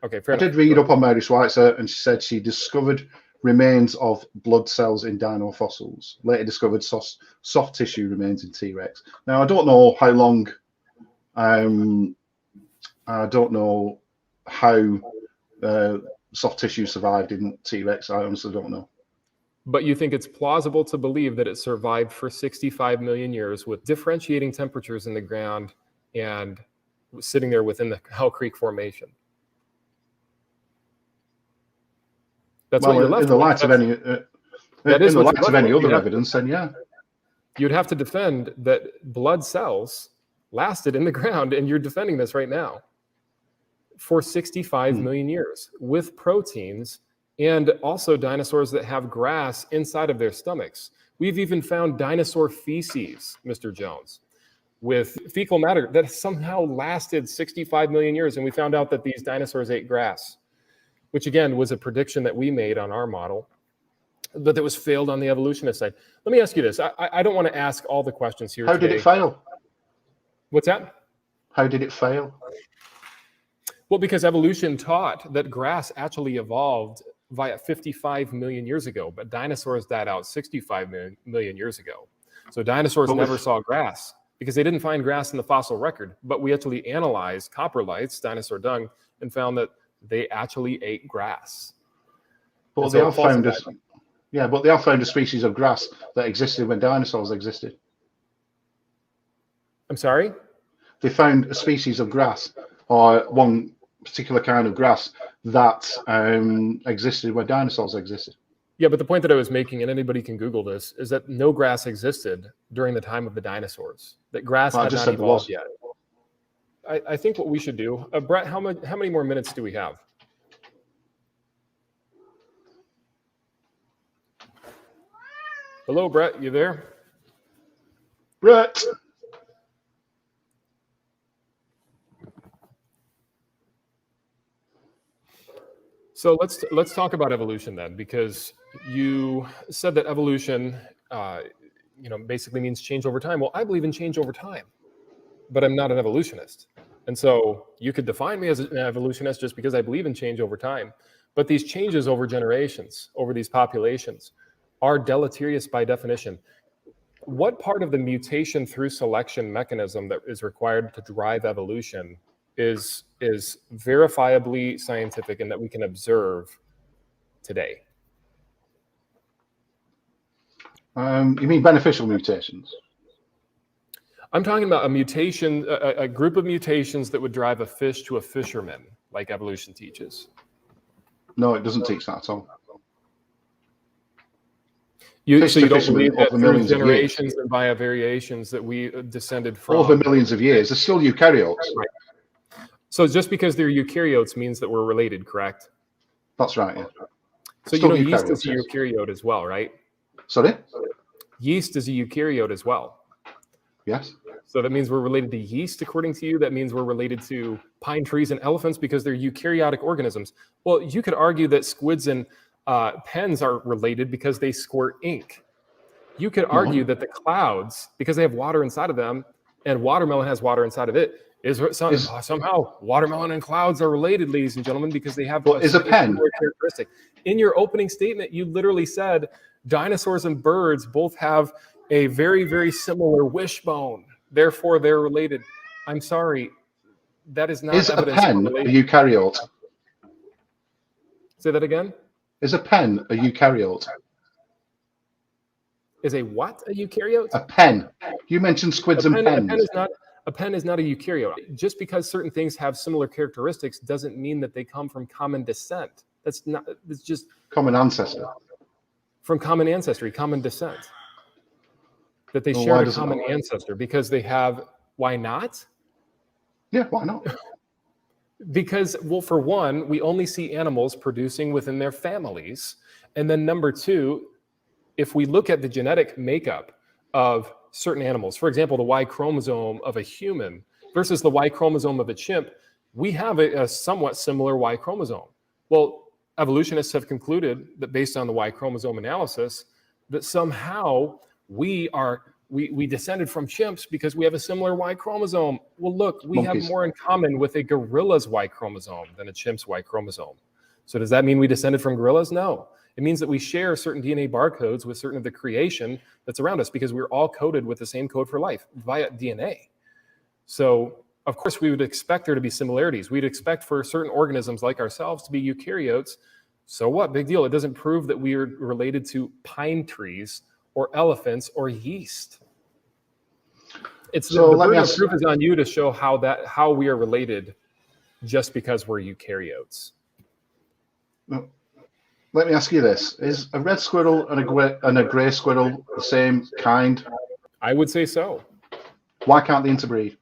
Okay, fair I did read up on Mary Schweitzer, and she said she discovered remains of blood cells in dino fossils. Later discovered soft tissue remains in T-Rex. Now I don't know how long. I don't know how soft tissue survived in T-Rex. I honestly don't know. But you think it's plausible to believe that it survived for 65 million years with differentiating temperatures in the ground and sitting there within the Hell Creek Formation? That's what you're left with. In the light of any, other evidence, then yeah. You'd have to defend that blood cells lasted in the ground, and you're defending this right now, for 65 million years with proteins. And also dinosaurs that have grass inside of their stomachs. We've even found dinosaur feces, Mr. Jones, with fecal matter that somehow lasted 65 million years. And we found out that these dinosaurs ate grass, which again was a prediction that we made on our model, but that was failed on the evolutionist side. Let me ask you this. I don't want to ask all the questions here today. How did it fail? What's that? How did it fail? Well, because evolution taught that grass actually evolved via 55 million years ago, but dinosaurs died out 65 million years ago. So dinosaurs never saw grass because they didn't find grass in the fossil record. But we actually analyzed coprolites, dinosaur dung, and found that they actually ate grass. But they have found a species of grass that existed when dinosaurs existed. I'm sorry? They found a species of grass, or one particular kind of grass that existed where dinosaurs existed. Yeah, but the point that I was making, and anybody can Google this, is that no grass existed during the time of the dinosaurs. That grass had not evolved yet. I think what we should do, Brett, how many more minutes do we have? Hello, Brett, you there? Brett. So let's talk about evolution then, because you said that evolution, basically means change over time. Well, I believe in change over time, but I'm not an evolutionist. And so you could define me as an evolutionist just because I believe in change over time. But these changes over generations, over these populations, are deleterious by definition. What part of the mutation through selection mechanism that is required to drive evolution is verifiably scientific and that we can observe today? You mean beneficial mutations? I'm talking about a mutation, a group of mutations that would drive a fish to a fisherman, like evolution teaches. No, it doesn't teach that at all. So you don't believe that through generations and via variations that we descended from? Over millions of years. They're still eukaryotes. Right. So just because they're eukaryotes means that we're related, correct? That's right, yeah. So you know yeast is a eukaryote as well, right? Sorry? Yeast is a eukaryote as well. Yes. So that means we're related to yeast, according to you. That means we're related to pine trees and elephants because they're eukaryotic organisms. Well, you could argue that squids and pens are related because they squirt ink. You could argue that the clouds, because they have water inside of them, and watermelon has water inside of it, somehow watermelon and clouds are related, ladies and gentlemen, because they have a pen characteristic. In your opening statement, you literally said dinosaurs and birds both have a very, very similar wishbone. Therefore, they're related. I'm sorry, that is not evidence. Is a pen a eukaryote? Say that again? Is a pen a eukaryote? Is a what a eukaryote? A pen. You mentioned squids and pens. A pen is not a eukaryote. Just because certain things have similar characteristics doesn't mean that they come from common descent. It's just common ancestor. From common ancestry, common descent. That they share a common ancestor because they have. Why not? Yeah, why not? Because, well, for one, we only see animals producing within their families. And then number two, if we look at the genetic makeup of certain animals, for example, the Y chromosome of a human versus the Y chromosome of a chimp, we have a somewhat similar Y chromosome. Well, evolutionists have concluded that based on the Y chromosome analysis, that somehow we descended from chimps because we have a similar Y chromosome. Well, look, we have more in common with a gorilla's Y chromosome than a chimp's Y chromosome. So does that mean we descended from gorillas? No. It means that we share certain DNA barcodes with certain of the creation that's around us because we're all coded with the same code for life via DNA. So, of course, we would expect there to be similarities. We'd expect for certain organisms like ourselves to be eukaryotes. So what? Big deal. It doesn't prove that we are related to pine trees or elephants or yeast. It's the burden of proof is on you to show how we are related just because we're eukaryotes. No. Let me ask you this. Is a red squirrel and a gray squirrel the same kind? I would say so. Why can't they interbreed?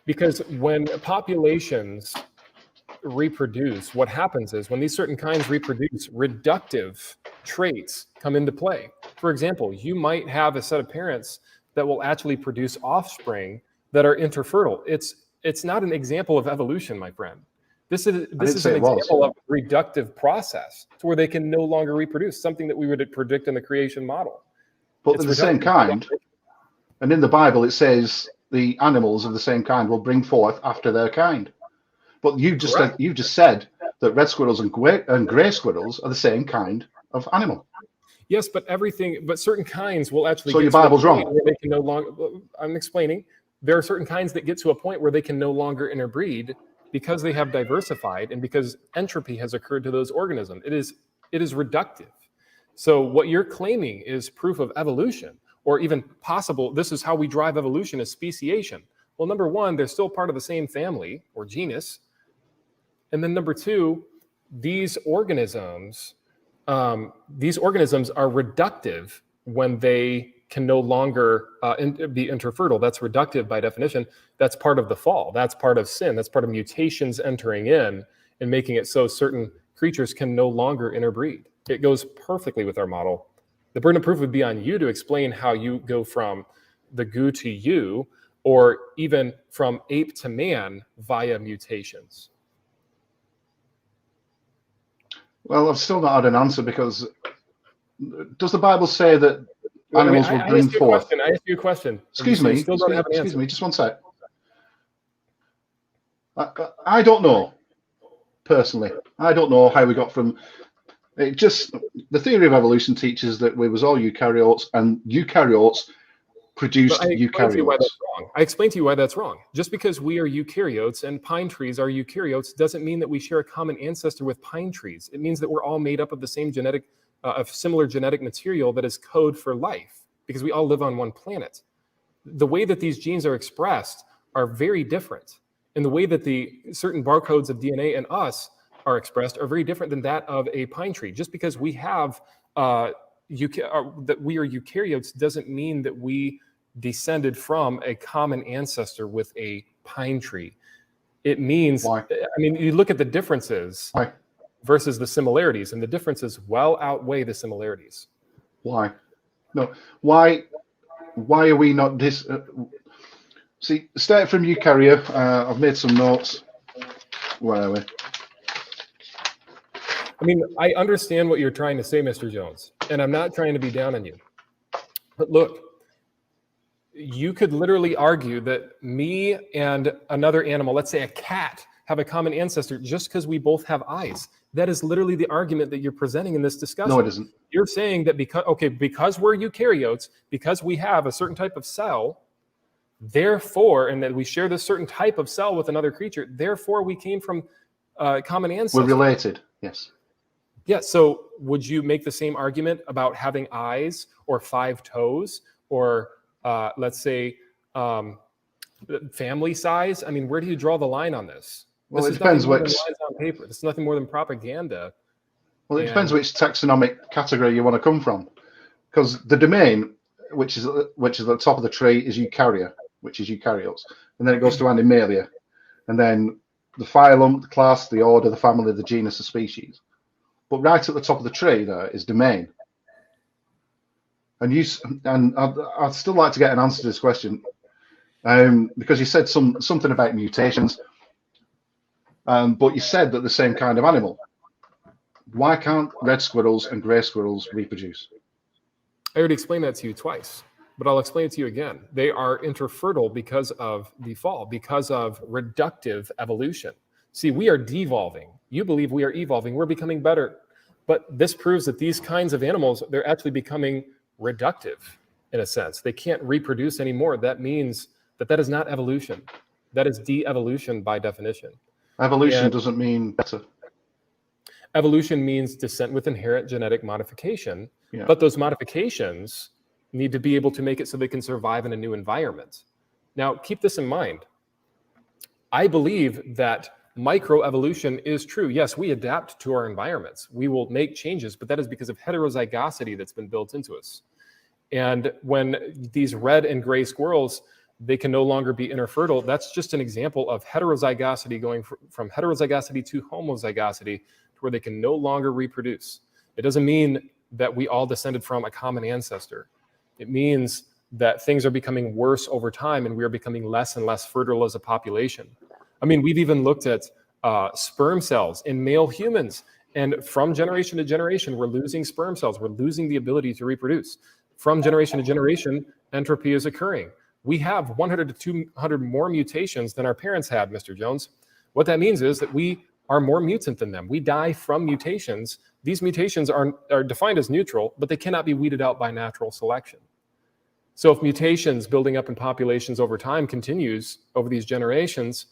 Because when populations reproduce, what happens is when these certain kinds reproduce, reductive traits come into play. For example, you might have a set of parents that will actually produce offspring that are interfertile. It's not an example of evolution, my friend. This is an example of a reductive process to where they can no longer reproduce, something that we would predict in the creation model. But they're the same kind. And in the Bible, it says the animals of the same kind will bring forth after their kind. But you just said that red squirrels and gray squirrels are the same kind of animal. Yes, but certain kinds will actually. So your Bible's wrong. Where they can no longer. I'm explaining. There are certain kinds that get to a point where they can no longer interbreed because they have diversified and because entropy has occurred to those organisms. It is reductive. So what you're claiming is proof of evolution, or even possible. This is how we drive evolution, is speciation. Well, number one, they're still part of the same family or genus. And then number two, these organisms are reductive when they can no longer be interfertile. That's reductive by definition. That's part of the fall. That's part of sin. That's part of mutations entering in and making it so certain creatures can no longer interbreed. It goes perfectly with our model. The burden of proof would be on you to explain how you go from the goo to you, or even from ape to man via mutations. Well, I've still not had an answer, because does the Bible say that animals will bring forth? I asked you a question. Excuse me, just one sec. I don't know. personally. I don't know how we got from it. Just the theory of evolution teaches that we was all eukaryotes, and eukaryotes produced But I explained to you why eukaryotes. that's wrong. I explained to you why that's wrong. Just because we are eukaryotes and pine trees are eukaryotes doesn't mean that we share a common ancestor with pine trees. It means that we're all made up of the same genetic, of similar genetic material that is code for life, because we all live on one planet. The way that these genes are expressed are very different. And the way that the certain barcodes of DNA in us are expressed are very different than that of a pine tree. Just because we have that we are eukaryotes doesn't mean that we descended from a common ancestor with a pine tree. It means, Why? I mean, you look at the differences Why? versus the similarities, and the differences well outweigh the similarities. Why? No. Why are we not this? See, start from eukarya. I've made some notes. Where are we? I mean, I understand what you're trying to say, Mr. Jones, and I'm not trying to be down on you. But look, you could literally argue that me and another animal, let's say a cat, have a common ancestor just because we both have eyes. That is literally the argument that you're presenting in this discussion. No, it isn't. You're saying that because we're eukaryotes, because we have a certain type of cell, therefore, and that we share this certain type of cell with another creature, therefore we came from common ancestors. We're related. Yes. Yeah, so would you make the same argument about having eyes or 5 toes or let's say family size? I mean, where do you draw the line on this? Well, This it depends which which. lines on paper. This is nothing more than propaganda. Well, it depends which taxonomic category you want to come from, because the domain, which is at the top of the tree, is eukarya, which is eukaryotes, and then it goes to animalia, and then the phylum, the class, the order, the family, the genus, the species. But right at the top of the tree there is domain. And I'd still like to get an answer to this question, because you said something about mutations, but you said that the same kind of animal. Why can't red squirrels and grey squirrels reproduce? I already explained that to you twice, but I'll explain it to you again. They are interfertile because of the fall, because of reductive evolution. See, we are devolving. You believe we are evolving. We're becoming better. But this proves that these kinds of animals, they're actually becoming reductive in a sense. They can't reproduce anymore. That means that is not evolution. That is de-evolution by definition. Evolution doesn't mean better. Evolution means descent with inherent genetic modification, Yeah. but those modifications need to be able to make it so they can survive in a new environment. Now, keep this in mind. I believe that microevolution is true. Yes, we adapt to our environments. We will make changes, but that is because of heterozygosity that's been built into us. And when these red and gray squirrels, they can no longer be interfertile, that's just an example of heterozygosity going from heterozygosity to homozygosity, to where they can no longer reproduce. It doesn't mean that we all descended from a common ancestor. It means that things are becoming worse over time and we are becoming less and less fertile as a population. I mean, we've even looked at sperm cells in male humans, and from generation to generation, we're losing sperm cells. We're losing the ability to reproduce. From generation to generation, entropy is occurring. We have 100 to 200 more mutations than our parents had, Mr. Jones. What that means is that we are more mutant than them. We die from mutations. These mutations are defined as neutral, but they cannot be weeded out by natural selection. So if mutations building up in populations over time continues over these generations,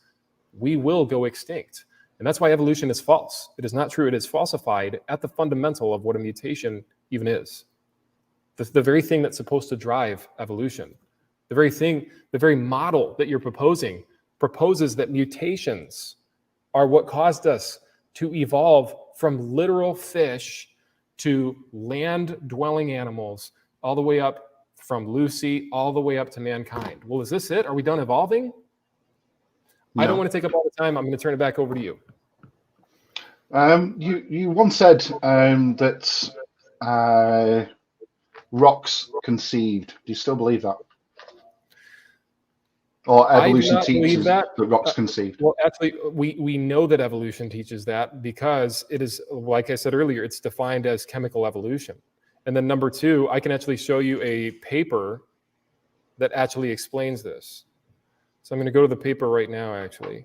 we will go extinct. And that's why evolution is false. It is not true. It is falsified at the fundamental of what a mutation even is. The very thing that's supposed to drive evolution. The very model that you're proposing proposes that mutations are what caused us to evolve from literal fish to land-dwelling animals, all the way up from Lucy, all the way up to mankind. Well, is this it? Are we done evolving? No. I don't want to take up all the time. I'm going to turn it back over to you. You once said that rocks conceived. Do you still believe that? Or evolution teaches that rocks conceived? Well, actually, we know that evolution teaches that because it is, like I said earlier, it's defined as chemical evolution. And then number two, I can actually show you a paper that actually explains this. So I'm going to go to the paper right now, actually.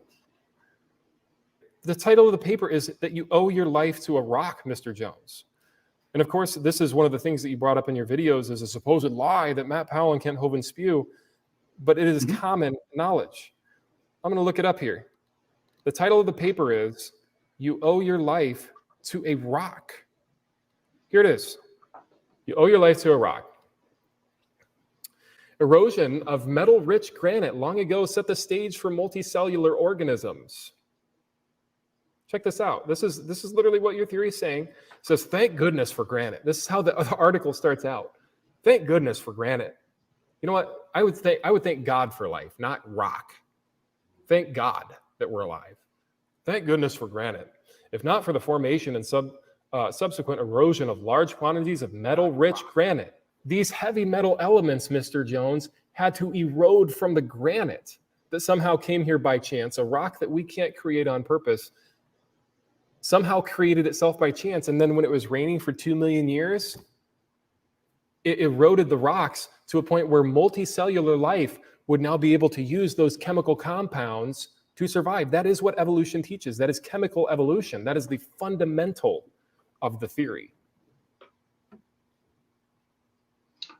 The title of the paper is that you owe your life to a rock, Mr. Jones. And of course, this is one of the things that you brought up in your videos as a supposed lie that Matt Powell and Kent Hovind spew, but it is common knowledge. I'm going to look it up here. The title of the paper is, You Owe Your Life to a Rock. Here it is. You owe your life to a rock. Erosion of metal-rich granite long ago set the stage for multicellular organisms. Check this out. This is literally what your theory is saying. It says, thank goodness for granite. This is how the article starts out. Thank goodness for granite. You know what? I would thank God for life, not rock. Thank God that we're alive. Thank goodness for granite. If not for the formation and subsequent erosion of large quantities of metal-rich granite, these heavy metal elements, Mr. Jones, had to erode from the granite that somehow came here by chance, a rock that we can't create on purpose, somehow created itself by chance. And then when it was raining for 2 million years, it eroded the rocks to a point where multicellular life would now be able to use those chemical compounds to survive. That is what evolution teaches. That is chemical evolution. That is the fundamental of the theory.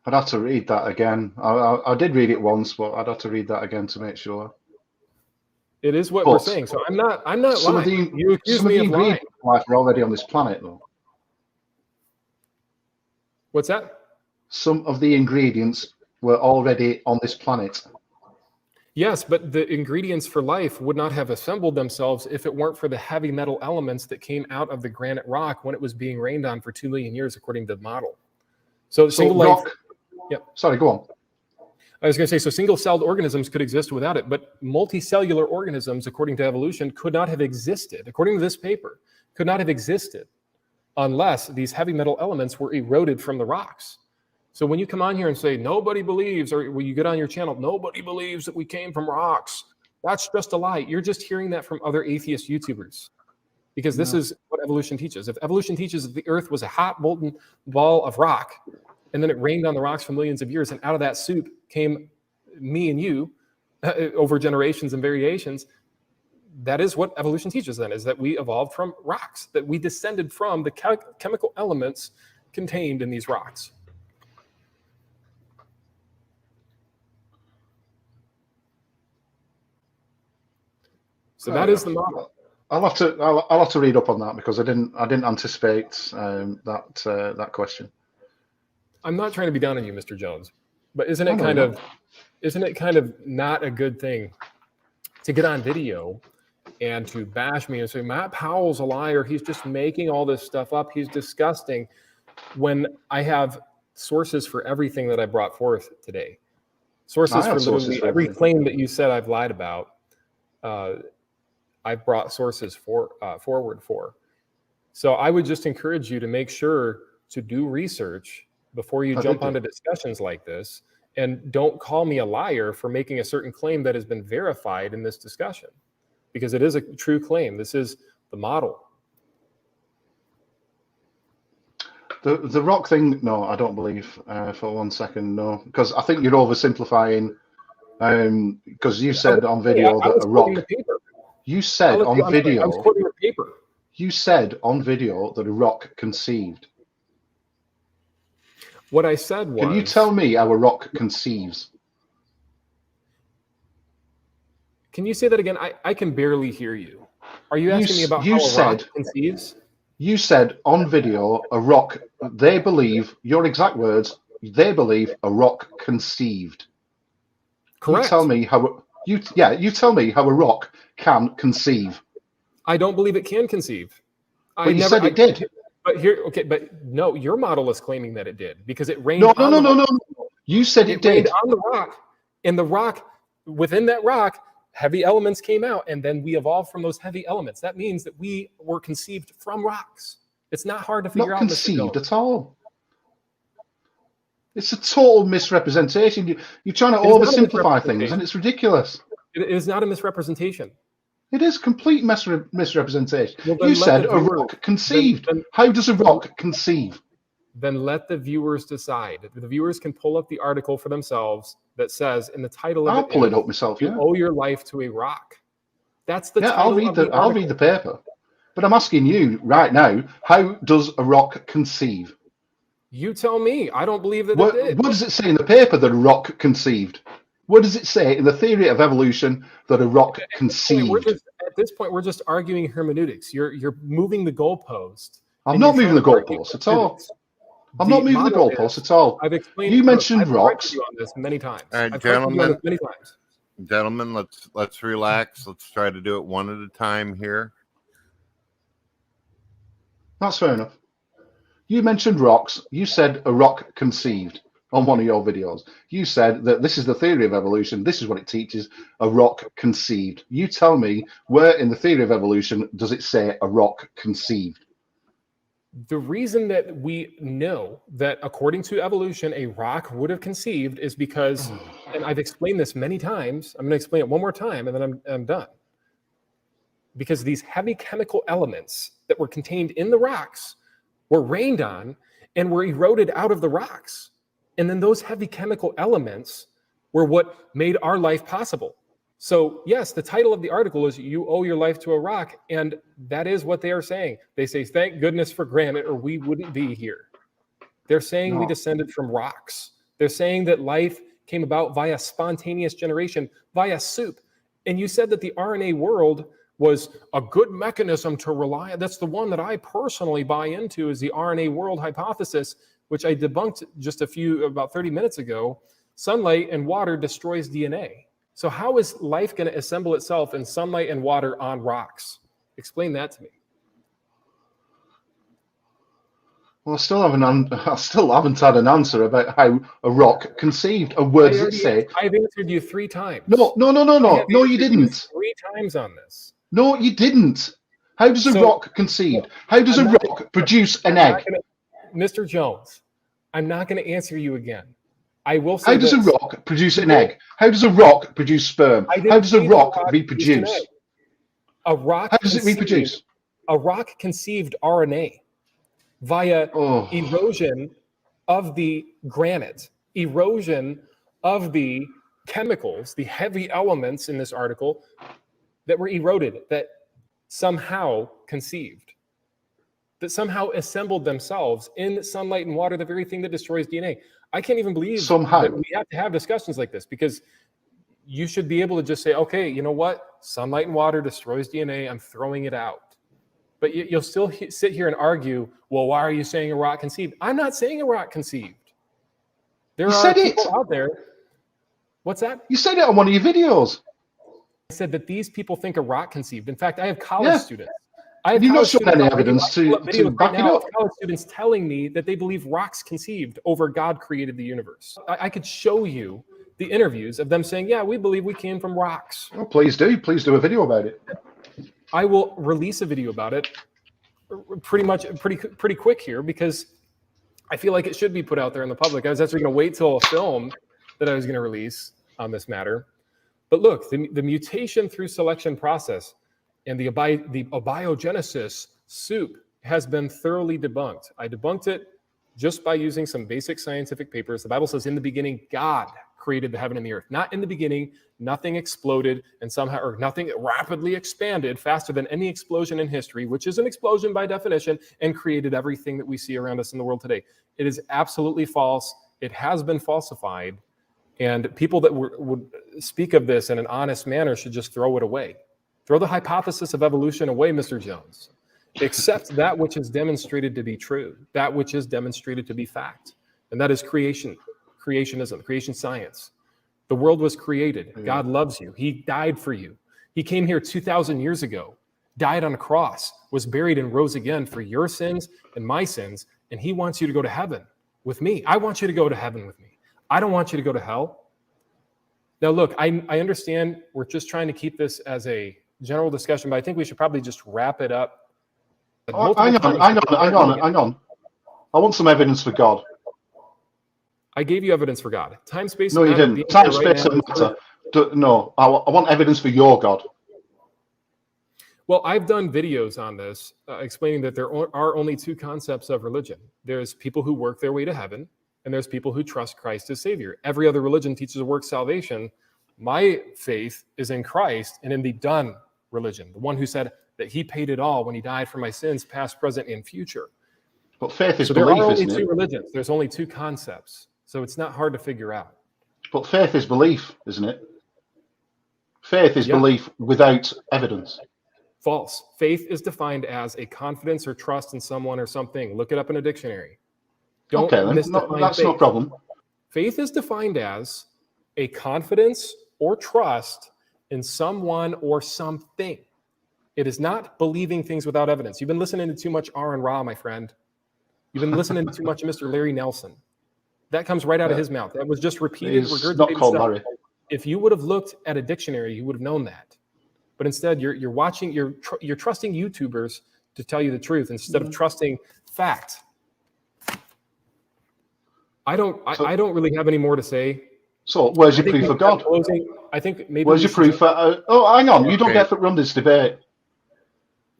I'd have to read that again. I did read it once, but I'd have to read that again to make sure. It is what we're saying. So I'm not lying. You accuse me of lying. Life are already on this planet, though. What's that? Some of the ingredients were already on this planet. Yes, but the ingredients for life would not have assembled themselves if it weren't for the heavy metal elements that came out of the granite rock when it was being rained on for 2 million years, according to the model. So single rock, life. Yep. Sorry, go on. I was going to say, so single-celled organisms could exist without it, but multicellular organisms, according to evolution, could not have existed, according to this paper, could not have existed unless these heavy metal elements were eroded from the rocks. So when you come on here and say, nobody believes, or when you get on your channel, nobody believes that we came from rocks, that's just a lie. You're just hearing that from other atheist YouTubers, because this is what evolution teaches. If evolution teaches that the earth was a hot, molten ball of rock, and then it rained on the rocks for millions of years, and out of that soup came me and you over generations and variations, that is what evolution teaches then, is that we evolved from rocks, that we descended from the chemical elements contained in these rocks. So that is the model. I'll have to read up on that, because I didn't anticipate that question. I'm not trying to be down on you, Mr. Jones, but isn't it kind of not a good thing to get on video and to bash me and say, Matt Powell's a liar, he's just making all this stuff up, he's disgusting, when I have sources for everything that I brought forth today. Sources for literally every claim that you said I've lied about. I've brought sources forward for. So I would just encourage you to make sure to do research before you jump onto discussions like this, and don't call me a liar for making a certain claim that has been verified in this discussion, because it is a true claim. This is the model. The rock thing, no, I don't believe for 1 second, no, because I think you're oversimplifying. Because you said on video that a rock. You said on video. I was quoting the paper. You said on video that a rock conceived. What I said was... Can you tell me how a rock conceives? Can you say that again? I can barely hear you. Are you asking me about how a rock conceives? You said on video, a rock, they believe, your exact words, they believe a rock conceived. Correct. You tell me how... You tell me how a rock can conceive. I don't believe it can conceive. But you said it did. But here, okay, but no, your model is claiming that it did, because it rained. No. You said it did. On the rock, and the rock, within that rock, heavy elements came out, and then we evolved from those heavy elements. That means that we were conceived from rocks. It's not hard to figure out. Not conceived at all. It's a total misrepresentation. You're trying to oversimplify things, and it's ridiculous. It is not a misrepresentation. It is complete misrepresentation. Well, you said a rock conceived. How does a rock conceive? Then let the viewers decide. The viewers can pull up the article for themselves that says in the title of I'll pull it up myself. You owe your life to a rock. That's the Yeah, title I'll read the paper. But I'm asking you right now, how does a rock conceive? You tell me. I don't believe that What it did. does it say in the paper that a rock conceived? What does it say in the theory of evolution that a rock conceived? At this point, we're just arguing hermeneutics. You're moving the goalpost. I'm not moving the goalposts at all. I'm not moving the goalposts at all. I've explained. You mentioned I've rocks. You on this many times. All right, I've corrected you on this many times. Gentlemen, let's relax. Let's try to do it one at a time here. That's fair enough. You mentioned rocks. You said a rock conceived on one of your videos. You said that this is the theory of evolution. This is what it teaches. A rock conceived. You tell me, where in the theory of evolution does it say a rock conceived? The reason that we know that according to evolution, a rock would have conceived is because, and I've explained this many times, I'm going to explain it one more time and then I'm done. Because these heavy chemical elements that were contained in the rocks were rained on and were eroded out of the rocks. And then those heavy chemical elements were what made our life possible. So yes, the title of the article is "You Owe Your Life to a Rock," and that is what they are saying. They say, thank goodness for granite, or we wouldn't be here. They're saying we descended from rocks. They're saying that life came about via spontaneous generation, via soup. And you said that the RNA world was a good mechanism to rely on. That's the one that I personally buy into, is the RNA world hypothesis, which I debunked just about 30 minutes ago. Sunlight and water destroys DNA. So how is life going to assemble itself in sunlight and water on rocks? Explain that to me. Well, I still haven't had an answer about how a rock conceived. And where does it say? I've answered you 3 times. No, you didn't. 3 times on this. No, you didn't. How does a rock conceive? How does a rock produce an egg? Mr. Jones, I'm not going to answer you again. I will say How does a rock produce an egg? How does a rock produce sperm? How does a rock reproduce? A rock. How does it reproduce? A rock conceived RNA via erosion of the granite, erosion of the chemicals, the heavy elements in this article that were eroded, that somehow conceived, that somehow assembled themselves in sunlight and water, the very thing that destroys DNA. I can't even believe that we have to have discussions like this, because you should be able to just say, okay, you know what? Sunlight and water destroys DNA. I'm throwing it out. But you'll still sit here and argue, well, why are you saying a rock conceived? I'm not saying a rock conceived. There are people out there. What's that? You said it on one of your videos. I said that these people think a rock conceived. In fact, I have college students. You've not shown any evidence to back it up. College students telling me that they believe rocks conceived over God created the universe. I could show you the interviews of them saying, yeah, we believe we came from rocks. Oh, please do. Please do a video about it. I will release a video about it pretty quick here, because I feel like it should be put out there in the public. I was actually going to wait till a film that I was going to release on this matter. But look, the mutation through selection process and the abiogenesis soup has been thoroughly debunked. I debunked it just by using some basic scientific papers. The Bible says, in the beginning, God created the heaven and the earth. Not in the beginning, nothing exploded and somehow, or nothing rapidly expanded faster than any explosion in history, which is an explosion by definition, and created everything that we see around us in the world today. It is absolutely false. It has been falsified. And people that would speak of this in an honest manner should just throw it away. Throw the hypothesis of evolution away, Mr. Jones. Accept that which is demonstrated to be true, that which is demonstrated to be fact. And that is creationism, creation science. The world was created. God loves you. He died for you. He came here 2,000 years ago, died on a cross, was buried and rose again for your sins and my sins. And he wants you to go to heaven with me. I want you to go to heaven with me. I don't want you to go to hell. Now, look, I understand we're just trying to keep this as a general discussion, but I think we should probably just wrap it up. Hang on. I want some evidence for God. I gave you evidence for God. Time, space, no, you didn't. Time, space, and matter. No, I want evidence for your God. Well, I've done videos on this explaining that there are only 2 concepts of religion. There's people who work their way to heaven, and there's people who trust Christ as Savior. Every other religion teaches a work salvation. My faith is in Christ and in the done religion, the one who said that he paid it all when he died for my sins, past, present, and future. But faith is So there belief, are only isn't two it? religions. There's only two concepts. So it's not hard to figure out. But faith is belief, isn't it? Faith is Yeah. belief without evidence. False. Faith is defined as a confidence or trust in someone or something. Look it up in a dictionary. Don't Okay, then. misdefine That's faith. no problem. Faith is defined as a confidence or trust in someone or something. It is not believing things without evidence. You've been listening to too much Aaron Ra, my friend. You've been listening to too much of Mr. Larry Nelson. That comes right out of his mouth. That was just repeated, He's regurgitated not called stuff. Larry. If you would have looked at a dictionary, you would have known that. But instead, you're watching, you're trusting YouTubers to tell you the truth instead of trusting fact. I don't really have any more to say. So, where's I your think proof of God? I think maybe Where's we your should proof? just- Oh, hang on. You don't Okay. get to run this debate.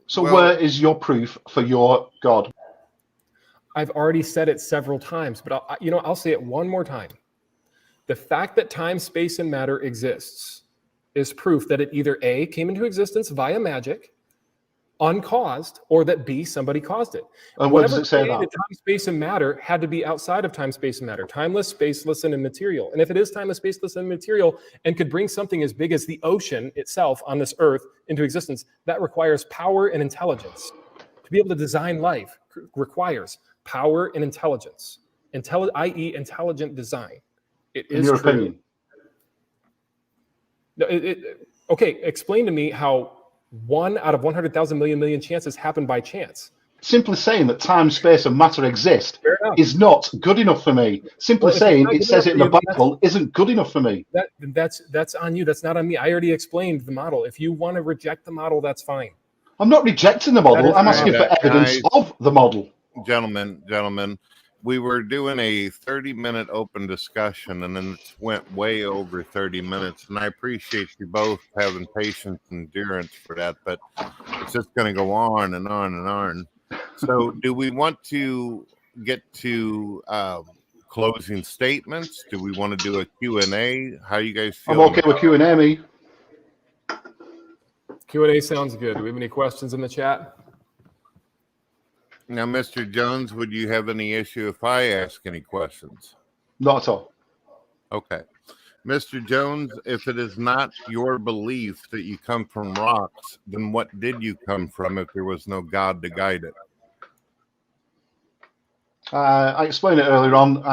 So, Well- where is your proof for your God? I've already said it several times, but I'll say it one more time. The fact that time, space, and matter exists is proof that it either A, came into existence via magic, uncaused, or that B, somebody caused it. And where does Whatever it say created that? time, space, and matter had to be outside of time, space, and matter. Timeless, spaceless, and immaterial. And if it is timeless, spaceless, and immaterial, and could bring something as big as the ocean itself on this earth into existence, that requires power and intelligence. To be able to design life requires power and intelligence, i.e. intelligent design. It In is your true. opinion? No, okay, explain to me how 1 out of 100,000 million chances happen by chance. Simply saying that time, space, and matter exist Fair enough. is not good enough for me. Simply Well, if it's saying not it good says enough it in the for you, then Bible isn't good enough for me. That's on you. That's not on me. I already explained the model. If you want to reject the model, that's fine. I'm not rejecting the model. That is I'm fine. asking for evidence Guys. of the model. Gentlemen, we were doing a 30-minute open discussion, and then it went way over 30 minutes. And I appreciate you both having patience and endurance for that, but it's just going to go on and on and on. So do we want to get to closing statements? Do we want to do a Q&A? How you guys feel? I'm okay with Q&A, me. Q&A sounds good. Do we have any questions in the chat? Now, Mr. Jones, would you have any issue if I ask any questions? Not at all. Okay. Mr. Jones, if it is not your belief that you come from rocks, then what did you come from if there was no God to guide it? I explained it earlier on.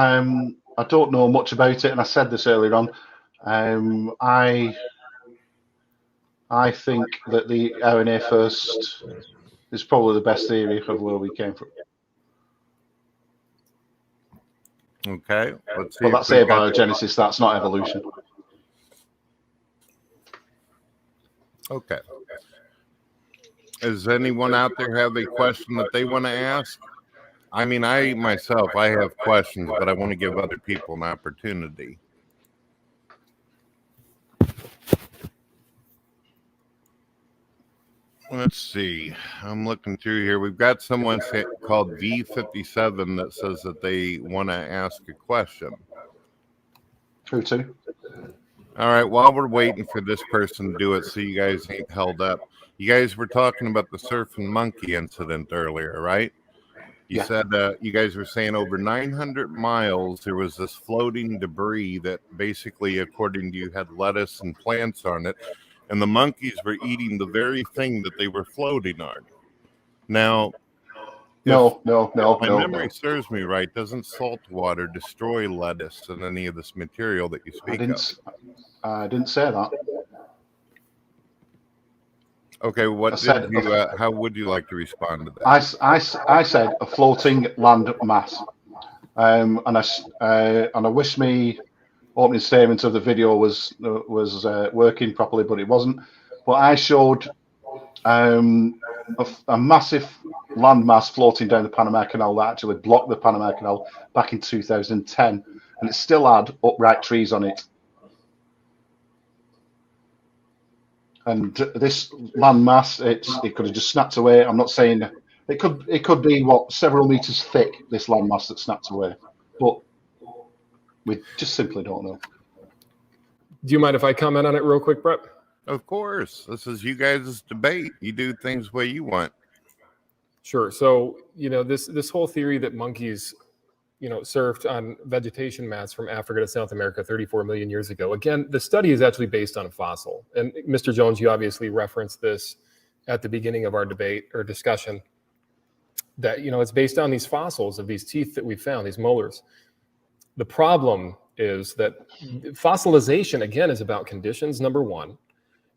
I don't know much about it, and I said this earlier on. I think that the RNA first is probably the best theory of where we came from. Okay. Let's see. Well, if that's we've got- abiogenesis. That's not evolution. Okay. Does anyone out there have a question that they want to ask? I mean, I have questions, but I want to give other people an opportunity. Let's see. I'm looking through here. We've got someone called V57 that says that they want to ask a question. Who to? All right. While we're waiting for this person to do it, so you guys ain't held up. You guys were talking about the surfing monkey incident earlier, right? You Yeah. said you guys were saying over 900 miles there was this floating debris that basically, according to you, had lettuce and plants on it, and the monkeys were eating the very thing that they were floating on. Now, No. my memory serves me right, doesn't salt water destroy lettuce and any of this material that you speak of? I didn't say that. Okay, I said- how would you like to respond to that? I said a floating land mass, and I wish me opening statement of the video was working properly, but it wasn't. But I showed a massive land mass floating down the Panama Canal that actually blocked the Panama Canal back in 2010, and it still had upright trees on it. And this land mass, it could have just snapped away. I'm not saying it could be several meters thick. This land mass that snapped away, but we just simply don't know. Do you mind if I comment on it real quick, Brett? Of course, this is you guys' debate. You do things the way you want. Sure. So, this whole theory that monkeys, surfed on vegetation mats from Africa to South America 34 million years ago. Again, the study is actually based on a fossil. And Mr. Jones, you obviously referenced this at the beginning of our debate or discussion, that, it's based on these fossils of these teeth that we found, these molars. The problem is that fossilization, again, is about conditions, number one.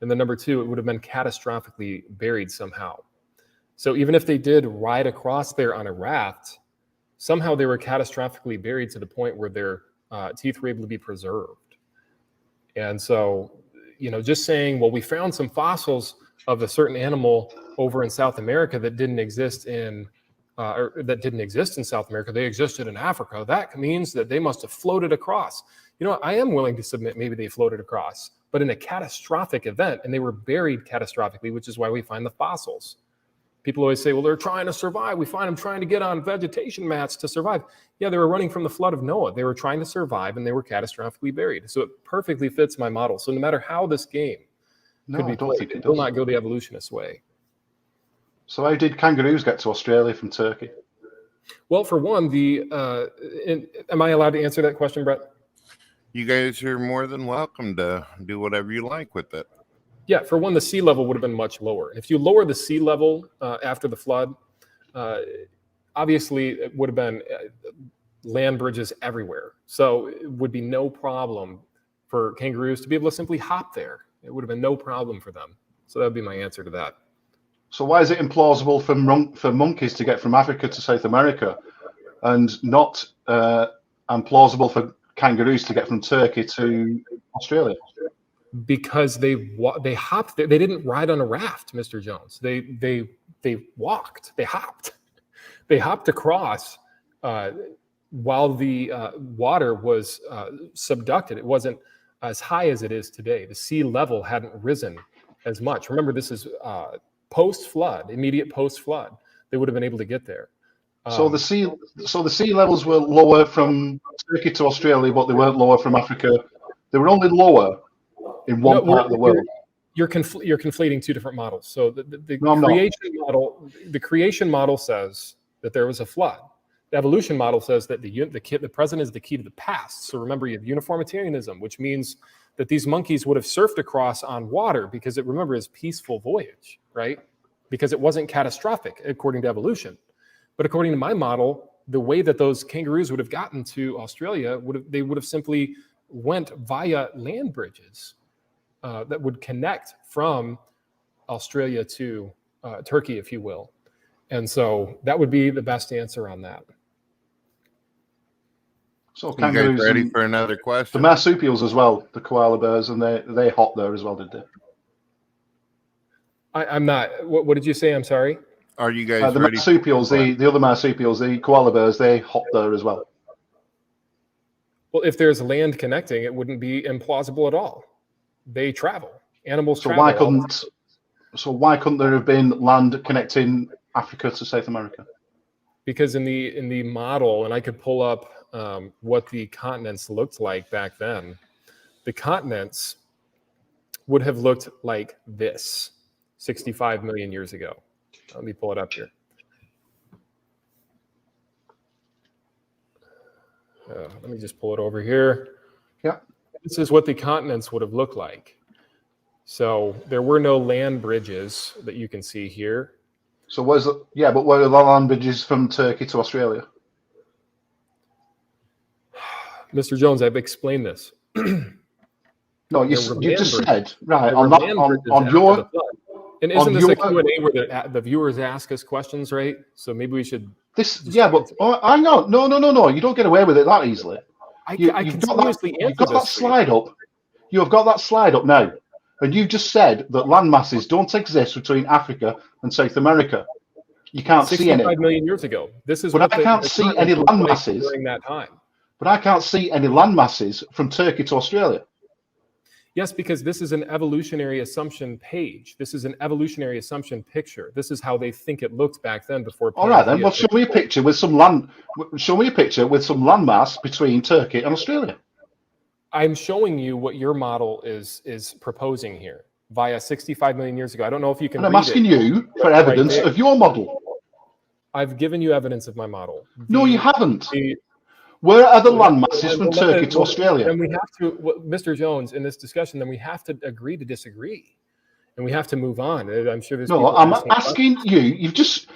And then number two, it would have been catastrophically buried somehow. So even if they did ride across there on a raft, somehow they were catastrophically buried to the point where their teeth were able to be preserved. And so, just saying, well, we found some fossils of a certain animal over in South America that didn't exist in South America, they existed in Africa. That means that they must have floated across. I am willing to submit maybe they floated across, but in a catastrophic event, and they were buried catastrophically, which is why we find the fossils. People always say, well, they're trying to survive. We find them trying to get on vegetation mats to survive. Yeah, they were running from the flood of Noah. They were trying to survive, and they were catastrophically buried. So it perfectly fits my model. So no matter how this game could be played, it will not go the evolutionist way. So how did kangaroos get to Australia from Turkey? Well, for one, am I allowed to answer that question, Brett? You guys are more than welcome to do whatever you like with it. Yeah, for one, the sea level would have been much lower. If you lower the sea level after the flood, obviously it would have been land bridges everywhere. So it would be no problem for kangaroos to be able to simply hop there. It would have been no problem for them. So that would be my answer to that. So why is it implausible for monkeys to get from Africa to South America, and not implausible for kangaroos to get from Turkey to Australia? Because they hopped. They didn't ride on a raft, Mr. Jones. They walked. They hopped. They hopped across while the water was subducted. It wasn't as high as it is today. The sea level hadn't risen as much. Remember, this is post-flood, immediate post-flood. They would have been able to get there. So the sea levels were lower from Turkey to Australia, but they weren't lower from Africa. They were only lower in one part of the world. You're conflating two different models. So the creation model says that there was a flood. The evolution model says that the present is the key to the past. So remember, you have uniformitarianism, which means that these monkeys would have surfed across on water because remember, it's peaceful voyage, right? Because it wasn't catastrophic according to evolution. But according to my model, the way that those kangaroos would have gotten to Australia they would have simply went via land bridges that would connect from Australia to Turkey, if you will. And so that would be the best answer on that. So you guys ready for another question? The marsupials as well, the koala bears, and they hop there as well, did they? I'm not. What did you say? I'm sorry. Are you guys the ready? Marsupials, the other marsupials, the koala bears, they hop there as well. Well, if there's land connecting, it wouldn't be implausible at all. They travel. Animals travel. Why couldn't there have been land connecting Africa to South America? Because in the model, and I could pull up what the continents looked like back then. The continents would have looked like this 65 million years ago. Let me pull it up here. Let me just pull it over here. Yeah. This is what the continents would have looked like. So there were no land bridges that you can see here. So where are the land bridges from Turkey to Australia? Mr. Jones, I've explained this. No, you just said, right, on your... And isn't this a Q&A where the viewers ask us questions, right? So maybe we should... I know. No. You don't get away with it that easily. You've got that slide up. You have got that slide up now. And you just said that land masses don't exist between Africa and South America. You can't see any. 65 million years ago. But I can't see any land masses during that time. But I can't see any land masses from Turkey to Australia. Yes, because this is an evolutionary assumption page. This is an evolutionary assumption picture. This is how they think it looked back then before. All right, then. Well, show me a picture with some land. Show me a picture with some landmass between Turkey and Australia. I'm showing you what your model is proposing here. via 65 million years ago. I don't know if you can And I'm read asking it. you for evidence of your model. I've given you evidence of my model. No, you haven't. Where are the land masses from Turkey to Australia? Then we have to, Mr. Jones, in this discussion, then we have to agree to disagree. And we have to move on. I'm sure there's No, I'm asking you. You've just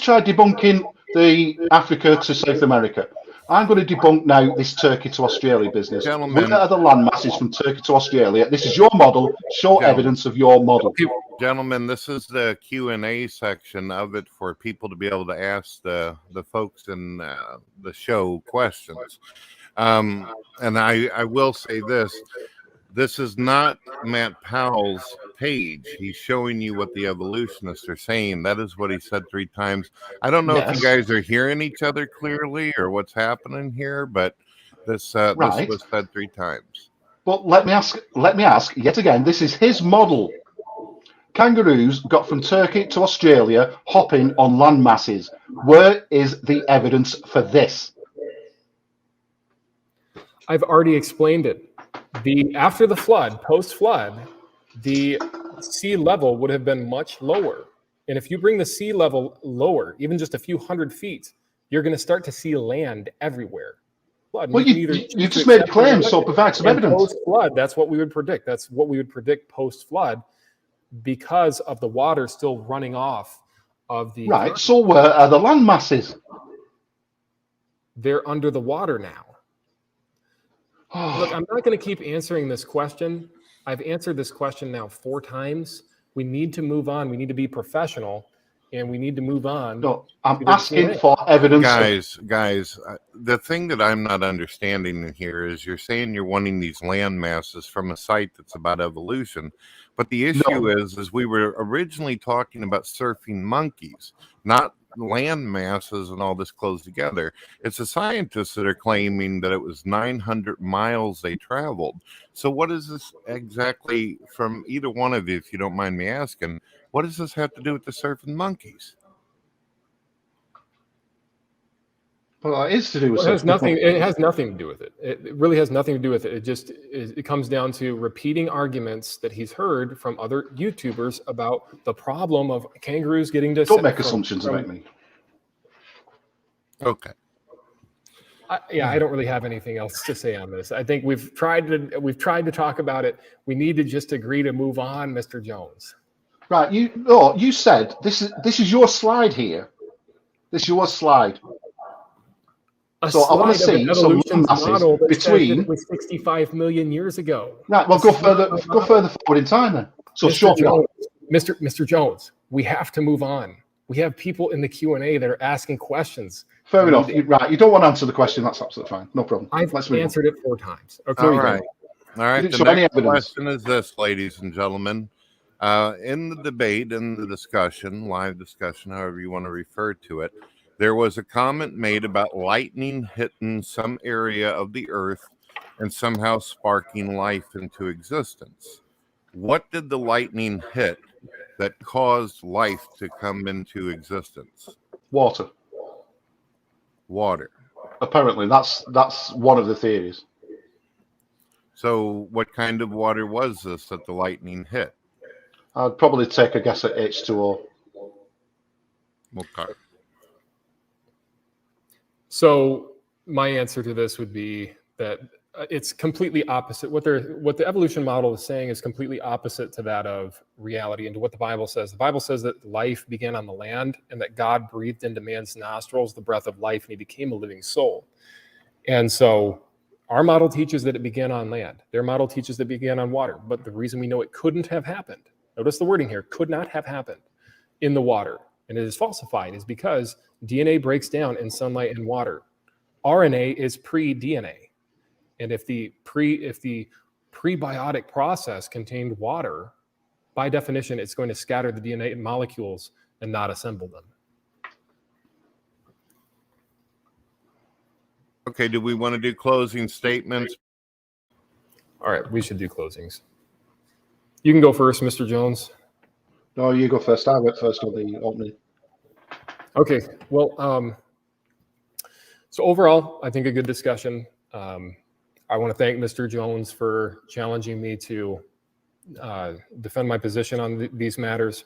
tried debunking the Africa to South America. I'm going to debunk now this Turkey to Australia business. Gentlemen. Where are the land masses from Turkey to Australia? This is your model. Show evidence of your model. Gentlemen, this is the Q&A section of it for people to be able to ask the folks in the show questions. And I will say this. This is not Matt Powell's page. He's showing you what the evolutionists are saying. That is what he said 3 times. I don't know if you guys are hearing each other clearly or what's happening here, but this was said 3 times. But let me ask yet again, this is his model. Kangaroos got from Turkey to Australia hopping on land masses. Where is the evidence for this? I've already explained it. After the flood, post-flood, the sea level would have been much lower. And if you bring the sea level lower, even just a few hundred feet, you're going to start to see land everywhere. Well, you just made a claim, so provide some evidence. Post-flood, that's what we would predict. That's what we would predict post-flood because of the water still running off of the... Right, so where are the land masses? They're under the water now. Look, I'm not going to keep answering this question. I've answered this question now 4 times. We need to move on. We need to be professional, and we need to move on. No, I'm asking for evidence. Guys, the thing that I'm not understanding in here is you're saying you're wanting these land masses from a site that's about evolution. But the issue is we were originally talking about surfing monkeys, not land masses and all this close together. It's the scientists that are claiming that it was 900 miles they traveled. So what is this exactly from either one of you, if you don't mind me asking? What does this have to do with the surfing monkeys? Well, it is to do with it has nothing. It has nothing to do with it. It really has nothing to do with it. It comes down to repeating arguments that he's heard from other YouTubers about the problem of kangaroos getting to. Don't make assumptions about me. Okay. I don't really have anything else to say on this. I think we've tried to talk about it. We need to just agree to move on, Mr. Jones. Right. You said this is your slide here. This is your slide. So I want to see some masses between. It was 65 million years ago. Right. Well, go further forward in time then. So Mr. Jones, we have to move on. We have people in the Q&A that are asking questions. Fair enough. Right. You don't want to answer the question. That's absolutely fine. No problem. I've answered it 4 times. Okay. All right. The next question is this, ladies and gentlemen. In the debate, in the discussion, live discussion, however you want to refer to it, there was a comment made about lightning hitting some area of the earth and somehow sparking life into existence. What did the lightning hit that caused life to come into existence? Water. Apparently, that's one of the theories. So what kind of water was this that the lightning hit? I'd probably take a guess at H2O. Okay. So my answer to this would be that it's completely opposite. What the evolution model is saying is completely opposite to that of reality and to what the Bible says. The Bible says that life began on the land and that God breathed into man's nostrils the breath of life and he became a living soul. And so our model teaches that it began on land. Their model teaches that it began on water. But the reason we know it couldn't have happened, notice the wording here, could not have happened in the water, and it is falsified, is because DNA breaks down in sunlight and water. RNA is pre-DNA. And if the prebiotic process contained water, by definition, it's going to scatter the DNA molecules and not assemble them. Okay, do we want to do closing statements? All right, we should do closings. You can go first, Mr. Jones. No, you go first. I went first on the opening. Okay, well, so overall, I think a good discussion. I want to thank Mr. Jones for challenging me to defend my position on these matters.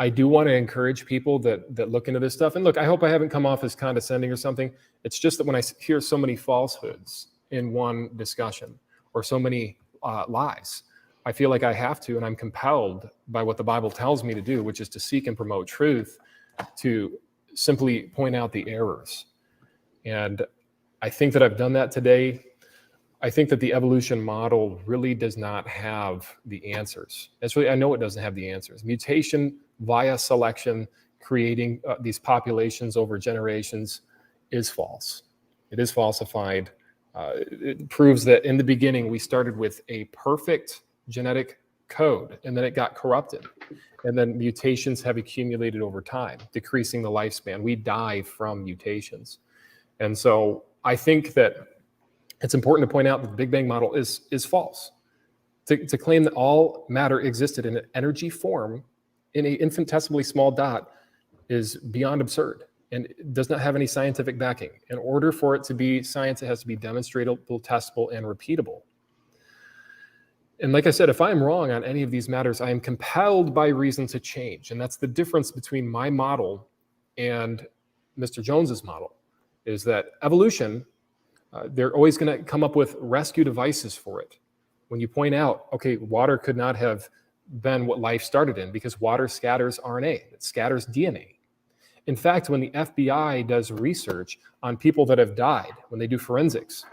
I do want to encourage people that look into this stuff. And look, I hope I haven't come off as condescending or something. It's just that when I hear so many falsehoods in one discussion or so many lies, I feel like I have to, and I'm compelled by what the Bible tells me to do, which is to seek and promote truth, to simply point out the errors. And I think that I've done that today. I think that the evolution model really does not have the answers. I know it doesn't have the answers. Mutation via selection, creating these populations over generations is false. It is falsified. It proves that in the beginning, we started with a perfect genetic code, and then it got corrupted. And then mutations have accumulated over time, decreasing the lifespan. We die from mutations. And so I think that it's important to point out that the Big Bang model is false. To claim that all matter existed in an energy form in an infinitesimally small dot is beyond absurd and does not have any scientific backing. In order for it to be science, it has to be demonstrable, testable, and repeatable. And like I said, if I am wrong on any of these matters, I am compelled by reason to change. And that's the difference between my model and Mr. Jones's model, is that evolution, they're always going to come up with rescue devices for it. When you point out, okay, water could not have been what life started in because water scatters RNA, it scatters DNA. In fact, when the FBI does research on people that have died, when they do forensics,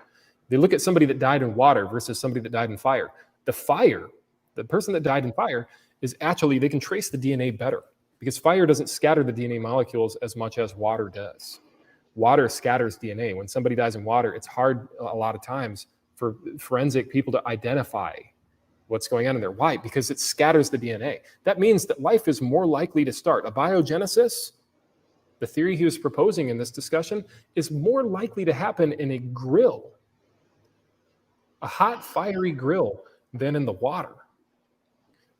they look at somebody that died in water versus somebody that died in fire. The person that died in fire is actually, they can trace the DNA better because fire doesn't scatter the DNA molecules as much as water does. Water scatters DNA. When somebody dies in water, it's hard a lot of times for forensic people to identify what's going on in there. Why? Because it scatters the DNA. That means that life is more likely to start. Abiogenesis, the theory he was proposing in this discussion, is more likely to happen in a grill, a hot, fiery grill, than in the water.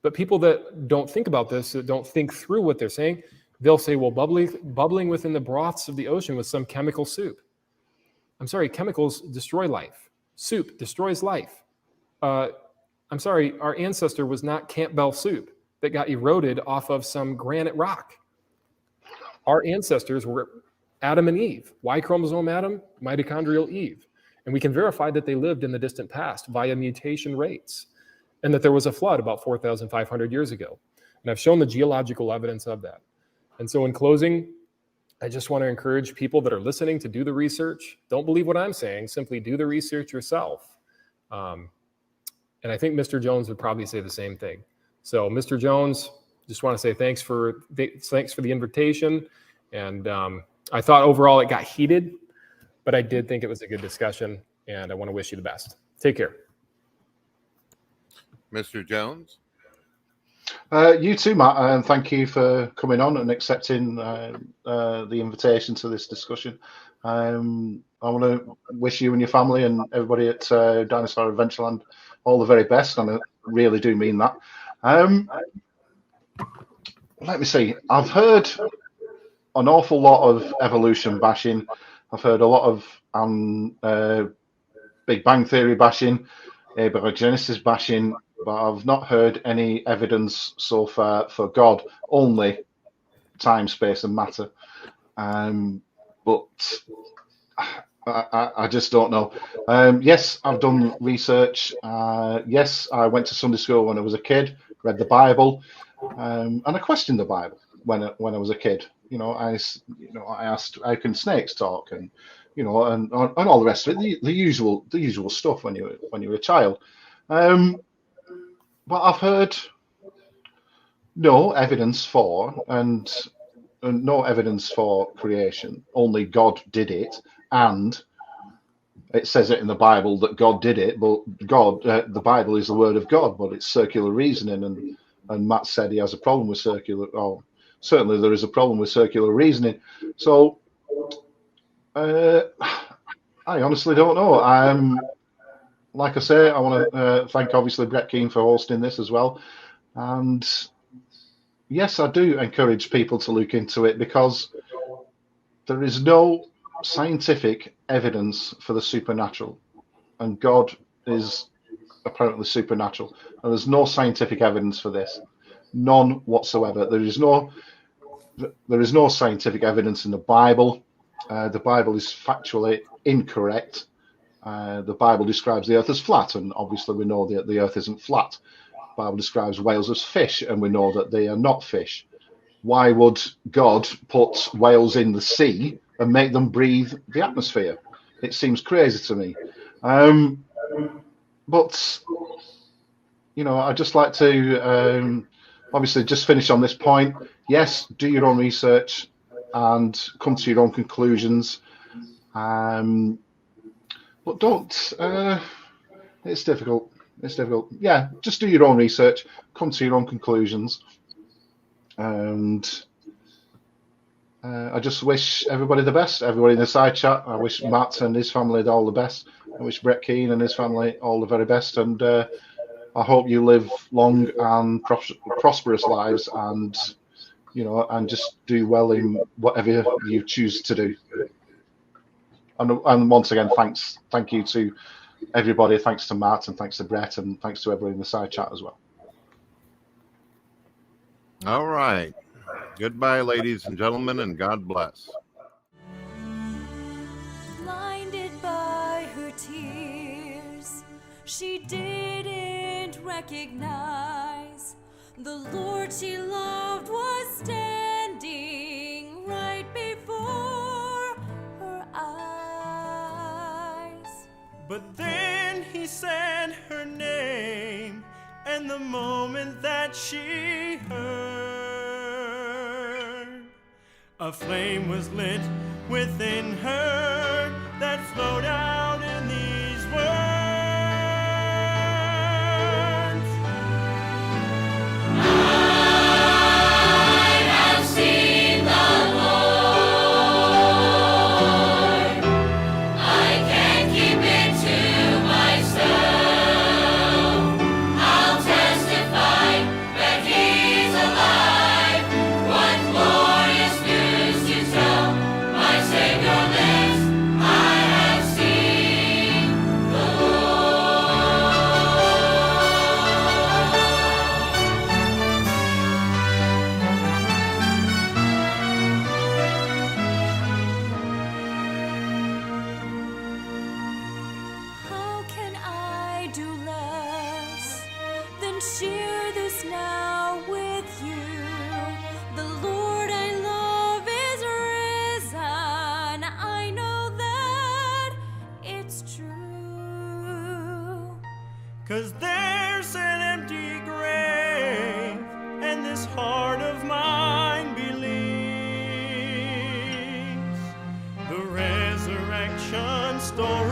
But people that don't think about this, that don't think through what they're saying, they'll say, well, bubbling within the broths of the ocean with some chemical soup. I'm sorry, chemicals destroy life. Soup destroys life. I'm sorry, our ancestor was not Campbell soup that got eroded off of some granite rock. Our ancestors were Adam and Eve. Y chromosome Adam, mitochondrial Eve. And we can verify that they lived in the distant past via mutation rates, and that there was a flood about 4,500 years ago. And I've shown the geological evidence of that. And so in closing, I just want to encourage people that are listening to do the research. Don't believe what I'm saying, simply do the research yourself. And I think Mr. Jones would probably say the same thing. So Mr. Jones, just want to say thanks for the invitation. And I thought overall it got heated, but I did think it was a good discussion, and I want to wish you the best. Take care. Mr. Jones? You too, Matt, and thank you for coming on and accepting the invitation to this discussion. I want to wish you and your family and everybody at Dinosaur Adventureland all the very best, and I really do mean that. Let me see. I've heard an awful lot of evolution bashing. I've heard a lot of Big Bang Theory bashing, abiogenesis bashing, but I've not heard any evidence so far for God, only time, space, and matter. But I just don't know. Yes, I've done research. Yes, I went to Sunday school when I was a kid, read the Bible, and I questioned the Bible when I was a kid. I asked, how can snakes talk, and and all the rest of it, the usual stuff when you're a child. But I've heard no evidence for and no evidence for creation. Only God did it, and it says it in the Bible that God did it. But God, the Bible is the word of God, but it's circular reasoning, and Matt said he has a problem with circular. Oh, certainly there is a problem with circular reasoning. So I honestly don't know. Like I say, I want to thank obviously Brett Keane for hosting this as well. And yes, I do encourage people to look into it, because there is no scientific evidence for the supernatural, and God is apparently supernatural. And there's no scientific evidence for this. None whatsoever. There is no scientific evidence in the Bible. The Bible is factually incorrect. The Bible describes the earth as flat, and obviously we know that the earth isn't flat. The Bible describes whales as fish, and we know that they are not fish. Why would God put whales in the sea and make them breathe the atmosphere? It seems crazy to me. But, you know, I'd just like to obviously just finish on this point. Yes, do your own research and come to your own conclusions. But don't, it's difficult. It's difficult. Yeah, just do your own research, come to your own conclusions. And I just wish everybody the best, everybody in the side chat. I wish Matt and his family all the best. I wish Brett Keane and his family all the very best. And I hope you live long and prosperous lives, and, you know, and just do well in whatever you choose to do. And once again, thank you to everybody. Thanks to Matt, and thanks to Brett, and thanks to everybody in the side chat as well. All right. Goodbye, ladies and gentlemen, and God bless. Blinded by her tears, she didn't recognize the Lord she loved was standing right before her eyes. But then he said her name, and the moment that she heard, a flame was lit within her that flowed out in these words. Share this now with you. The Lord I love is risen. I know that it's true. 'Cause there's an empty grave, and this heart of mine believes the resurrection story